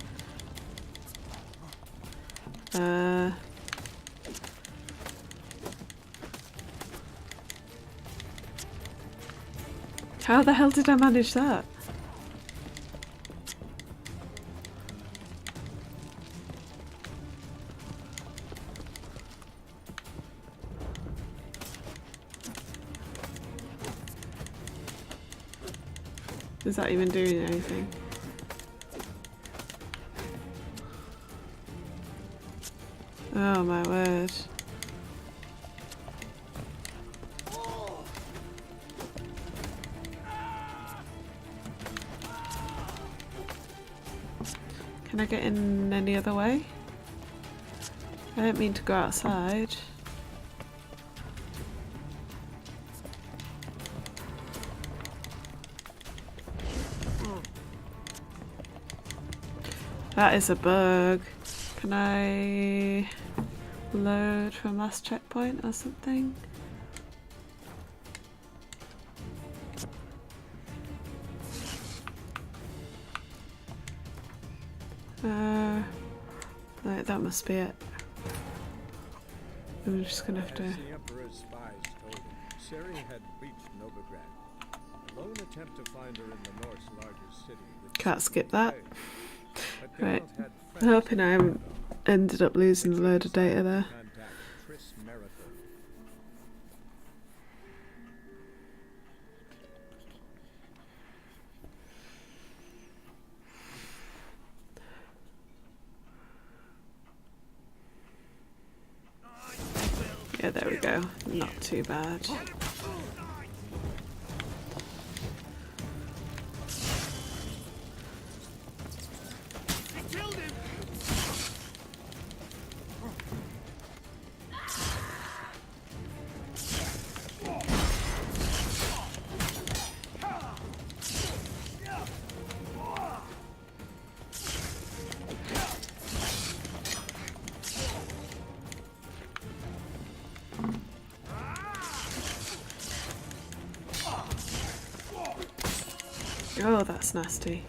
How the hell did I manage that? Is that even doing anything? Oh my word. Can I get in any other way? I didn't mean to go outside. That is a bug. Can I load from last checkpoint or something? Right, that must be it. I'm just gonna have to. As the Emperor's spies told him, Ciri had reached Novigrad. A lone attempt to find her in the North's largest city. Can't skip that. Right. I'm hoping I haven't ended up losing a load of data there. Yeah, there we go. Not too bad. Oh, that's nasty.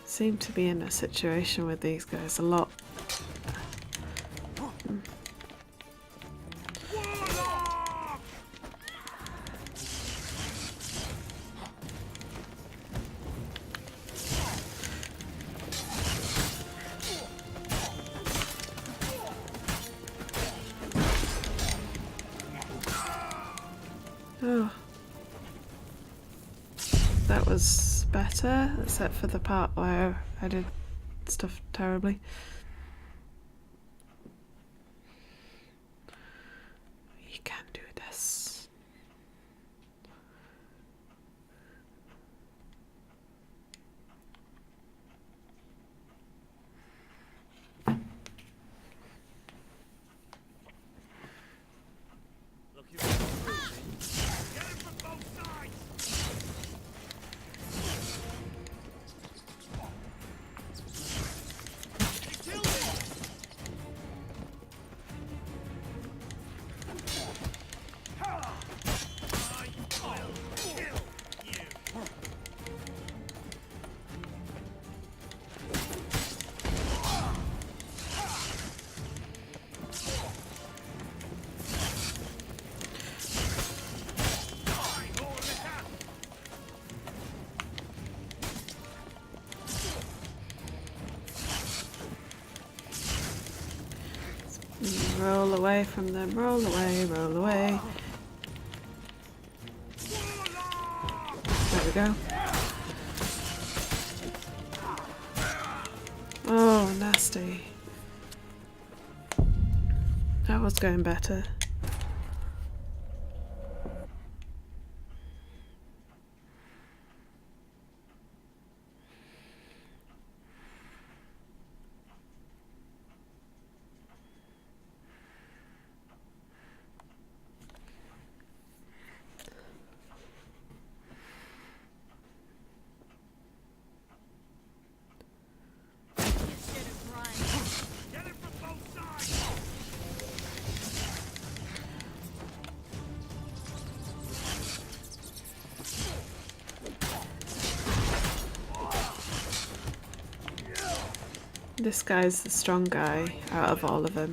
Seem to be in a situation with these guys a lot. Oh. That was better, except for the part where I did stuff terribly. You can do this. Roll away from them, roll away, roll away. There we go. Oh, nasty. That was going better. This guy's the strong guy out of all of them.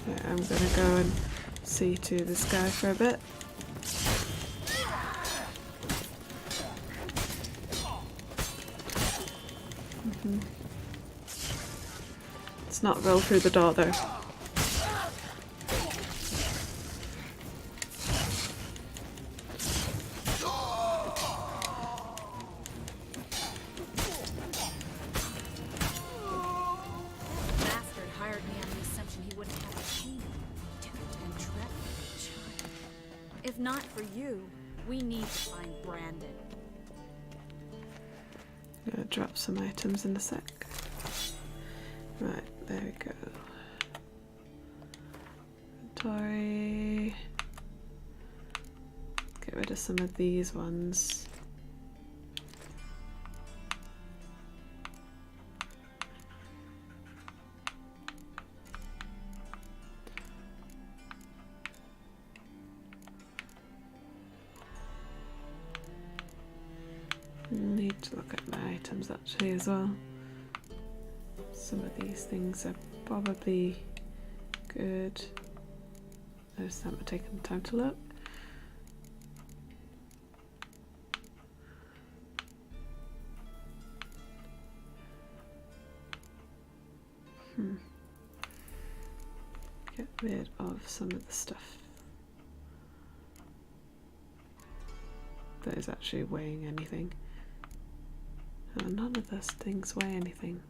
Yeah, I'm gonna go and see to this guy for a bit. Let's not roll through the door though. If not for you, we need to find Brandon. I'm gonna drop some items in a sec. Right, there we go. Inventory. Get rid of some of these ones. Need to look at my items actually as well. Some of these things are probably good. I just haven't taken the time to look. Get rid of some of the stuff that is actually weighing anything. None of those things weigh anything.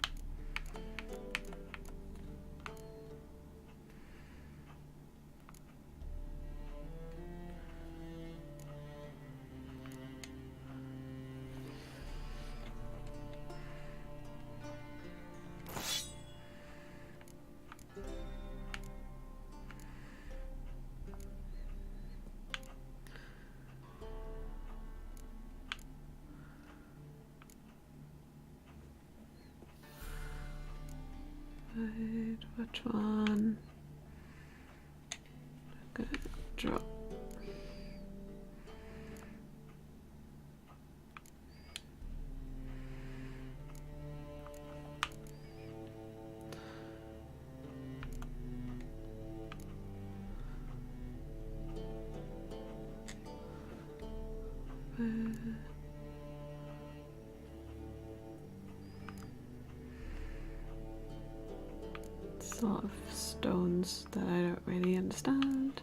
Which one? I'm gonna drop. It's a lot of stones that I don't really understand.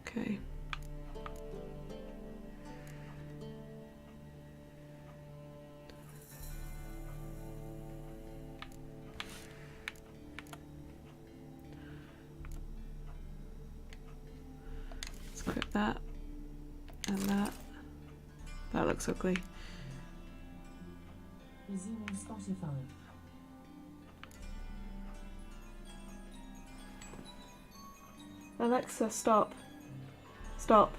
Okay. Equip that and that. That looks ugly. Resuming Spotify. Alexa, stop. Stop.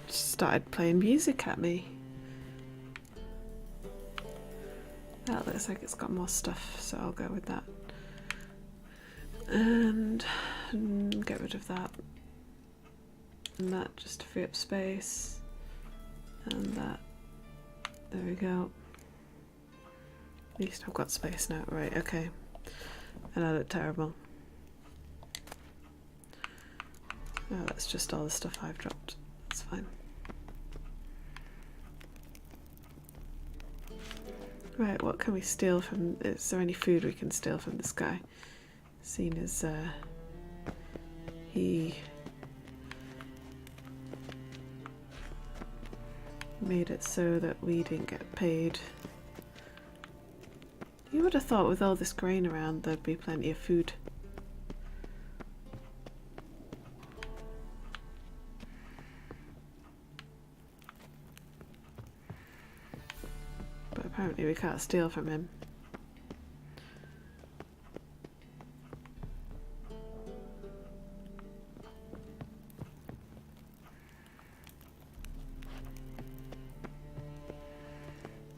Just started playing music at me. That looks like it's got more stuff, so I'll go with that. And and get rid of that. And that just to free up space. And that. There we go. At least I've got space now. Right, okay. And I look terrible. Oh, that's just all the stuff I've dropped. That's fine. Right, what can we steal from... Is there any food we can steal from this guy? Seeing as he made it so that we didn't get paid. You would have thought with all this grain around there'd be plenty of food. But apparently we can't steal from him.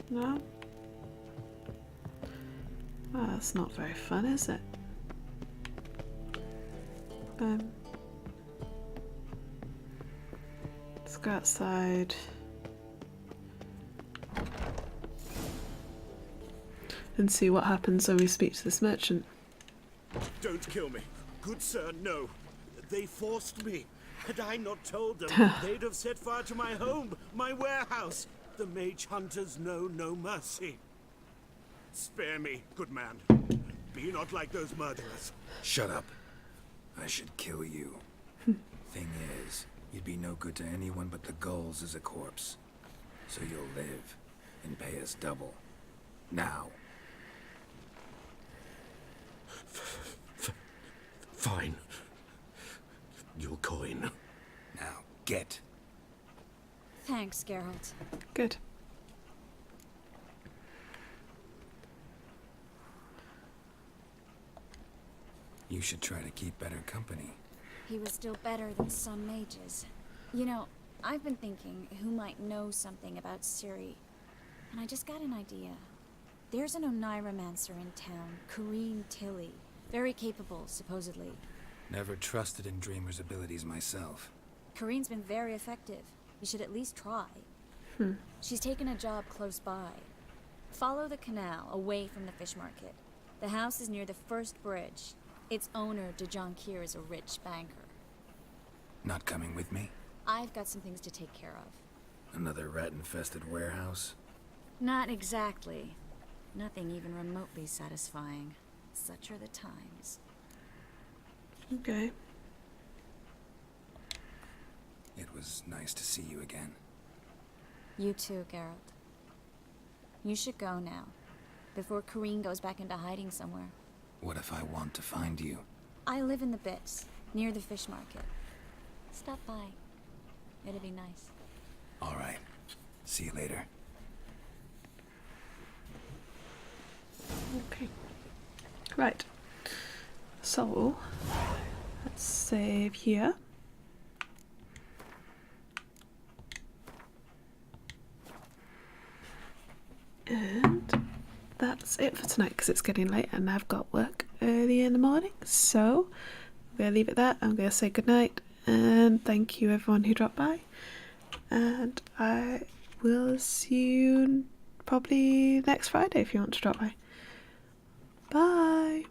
No? Well, that's not very fun, is it? Let's go outside. And see what happens when we speak to this merchant. Don't kill me. Good sir, no. They forced me. Had I not told them, they'd have set fire to my home, my warehouse. The mage hunters know no mercy. Spare me, good man. Be not like those murderers. Shut up. I should kill you. Thing is, you'd be no good to anyone but the gulls as a corpse. So you'll live and pay us double. Now. Fine. Your coin. Now, get. Thanks, Geralt. Good. You should try to keep better company. He was still better than some mages. You know, I've been thinking who might know something about Ciri, and I just got an idea. There's an Oneiromancer in town, Corrine Tilly. Very capable, supposedly. Never trusted in Dreamer's abilities myself. Corrine's been very effective. You should at least try. She's taken a job close by. Follow the canal, away from the fish market. The house is near the first bridge. Its owner, Dejonkir, is a rich banker. Not coming with me? I've got some things to take care of. Another rat-infested warehouse? Not exactly. Nothing even remotely satisfying. Such are the times. Okay. It was nice to see you again. You too, Geralt. You should go now, before Corrine goes back into hiding somewhere. What if I want to find you? I live in the Bits, near the fish market. Stop by. It'll be nice. All right. See you later. Okay. Right. So, let's save here. And that's it for tonight because it's getting late and I've got work early in the morning. So, I'm going to leave it there. I'm going to say goodnight and thank you everyone who dropped by. And I will see you probably next Friday if you want to drop by. Bye!